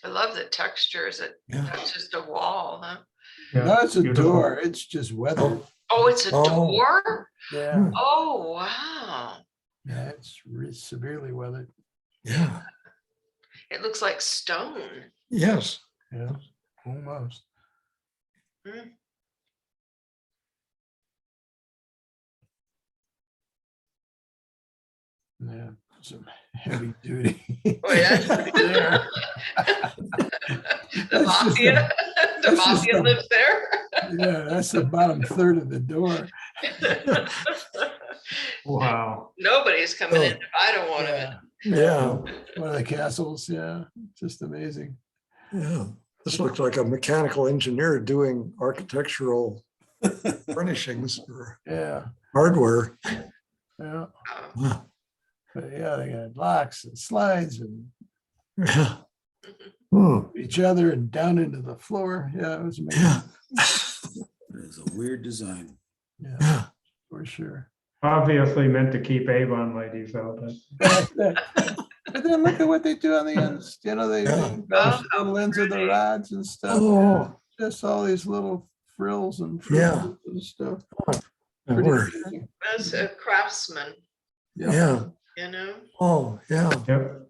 I love the textures. Yeah. That's just a wall, huh? Yeah. No, it's a Beautiful. door. It's just weathered. Oh, it's a Oh. door? Yeah. Oh, wow. Yeah, it's severely weathered. Yeah. It looks like stone. Yes. Yeah. Almost. Mm. Yeah. Some heavy duty. Oh, yeah. There. The That's just mafia, the that's just mafia a- lives there. Yeah, that's the bottom third of the door. Wow. Nobody's coming in if I don't want them in. Yeah. Yeah. One of the castles. Yeah. Just amazing. Yeah. This looks like a mechanical engineer doing architectural furnishings or Yeah. hardware. Yeah. Wow. But yeah, they got locks and slides and Yeah. Hmm. each other and down into the floor. Yeah, it was amazing. Yeah. It is a weird design. Yeah, Yeah. for sure. Obviously meant to keep Avon ladies out. But then look at what they do on the ends. You know, they Yeah. embellish the little ends of the rods and stuff. Oh, Just all these little frills and Yeah. frills and stuff. my Pretty word. pretty. As a craftsman, Yeah. you know? Oh, yeah. Yep.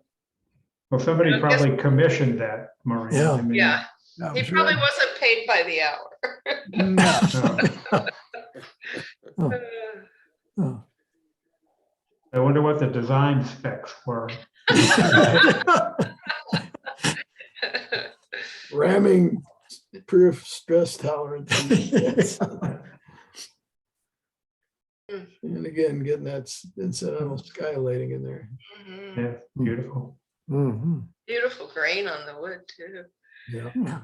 Well, somebody I guess- probably commissioned that, Maureen. Yeah. I mean, Yeah, I'm he sure. probably wasn't paid by the hour. No. Oh. I wonder what the design specs were. Ramming proof stress tolerance. And again, getting that incidental skylighting in there. Mhm. Yeah, beautiful. Mhm. Beautiful grain on the wood too. Yeah.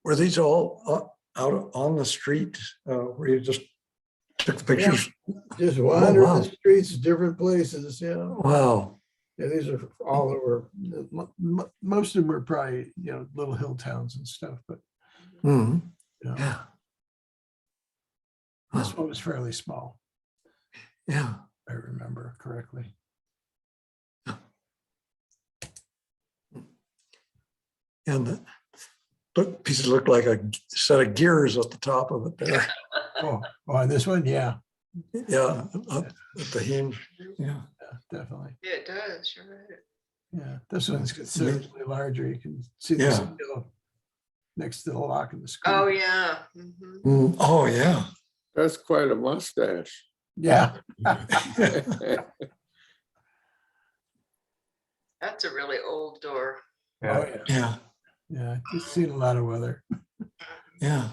Were these all out on the street where you just took the pictures? Just wander wow. the streets, different places, you know. Wow. Yeah, these are all over. Most of them are probably, little hill towns and stuff, but Mhm. you know. Yeah. This Huh. one was fairly small, Yeah. if I remember correctly. And the pieces look like a set of gears at the top of it there. Oh, on this one, yeah, Yeah, up at the hinge. Yeah. yeah, definitely. Yeah, it does, you're right. Yeah, this one's considerably larger. You can see the Yeah. seal next to the lock and the Oh, screw. yeah. Mhm. Mm, oh, yeah. That's quite a mustache. Yeah. That's a really old door. Oh, Yeah. yeah, Yeah. yeah, just seen a lot of weather. Yeah.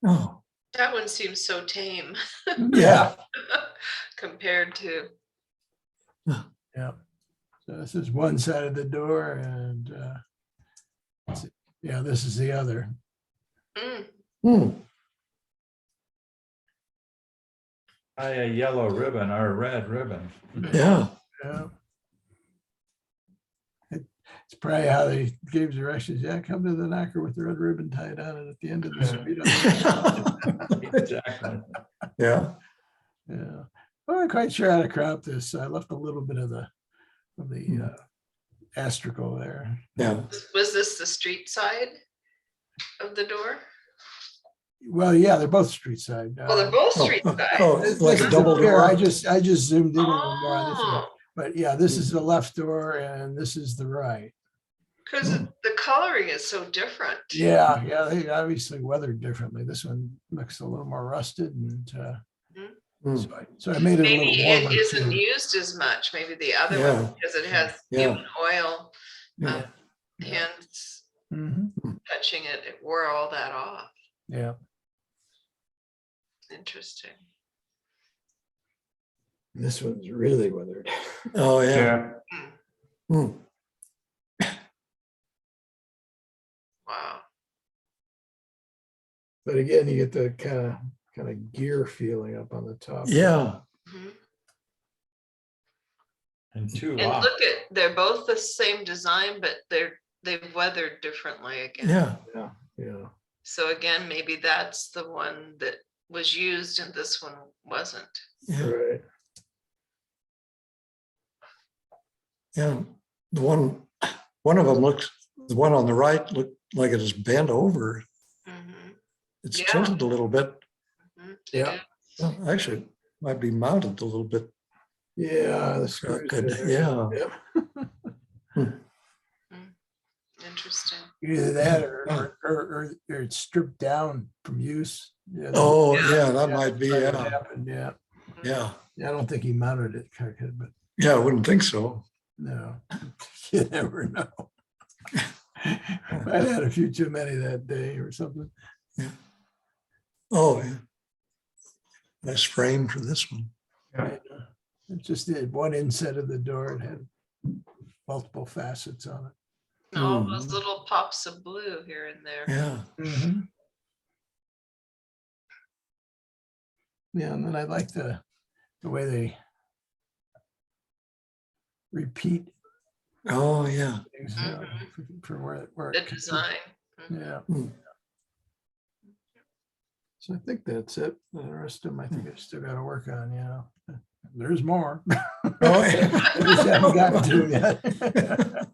Oh, That one seems so tame Yeah, compared to, yeah. So this is one side of the door and yeah, this is the other. mm, hmm. Buy a yellow ribbon or a red ribbon. Yeah. Yeah. It's probably how they gave directions. Yeah, come to the knocker with the red ribbon tied on it at the end of the street. Exactly. Yeah. Yeah, I'm not quite sure how to crop this. I left a little bit of the astragal there. Yeah. was this the street side of the door? Well, yeah, they're both street side. Well, they're both street Oh, side. oh, like a double Here, door. I just zoomed in a little more on this one. Oh, But yeah, this is the left door and this is the right. because the coloring is so different. Yeah, yeah, they obviously weathered differently. This one looks a little more rusted and Hmm. so I made it a Maybe little it warmer. isn't too. used as much, maybe the other Yeah. one, because it has Yeah. human oil, Yeah. hands Mhm. touching it, it wore all that off. Yeah, Interesting. this one's really weathered. Oh, yeah. Yeah. Hmm. Wow. But again, you get the kind of gear feeling up on the top. Yeah. Mhm. And two And locks. look at, they're both the same design, but they've weathered differently again. Yeah. Yeah, yeah. So again, maybe that's the one that was used and this one wasn't. Yeah. Right. Yeah. The one of them looks, the one on the right looked like it is bent over. Mhm. It's Yeah. tilted a little bit. Mhm. Yeah. Well, actually, it might be mounted a little bit. Yeah, the screws Good. there. Yeah. Yep. Interesting. Either that or it's stripped down from use. Yeah, Oh, Yeah. yeah, that might be. that's what Yeah. happened, yeah. Yeah. I don't think he mounted it, but Yeah, I wouldn't think so. no, you never know. I had a few too many that day or something. Oh, yeah. Nice frame for this one. Yeah. It just did one inside of the door. It had multiple facets on it. All Mhm. those little pops of blue here and there. Yeah. Yeah, and then I like the way they repeat Oh, yeah. things, you know, for where The it comes from. design. Yeah. Hmm. So I think that's it. The rest of them, I think I still got to work on, you know. There's more. Oh, yeah. I just haven't gotten to them yet.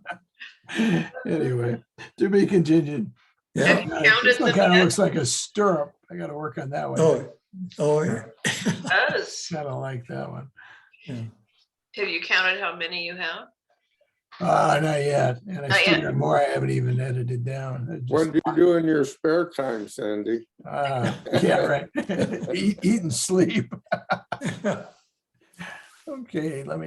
Anyway, to be continued. Yeah. Have you counted This one the kind of bed? looks like a stirrup. I got to work on that one. Oh, oh, yeah. It does. Kind of like that one. Have you counted how many you have? Not yet. And I Not still yet. got more I haven't even edited down. I What just- do you do in your spare time, Sandy? Yeah, right. Eat and sleep. Okay, let me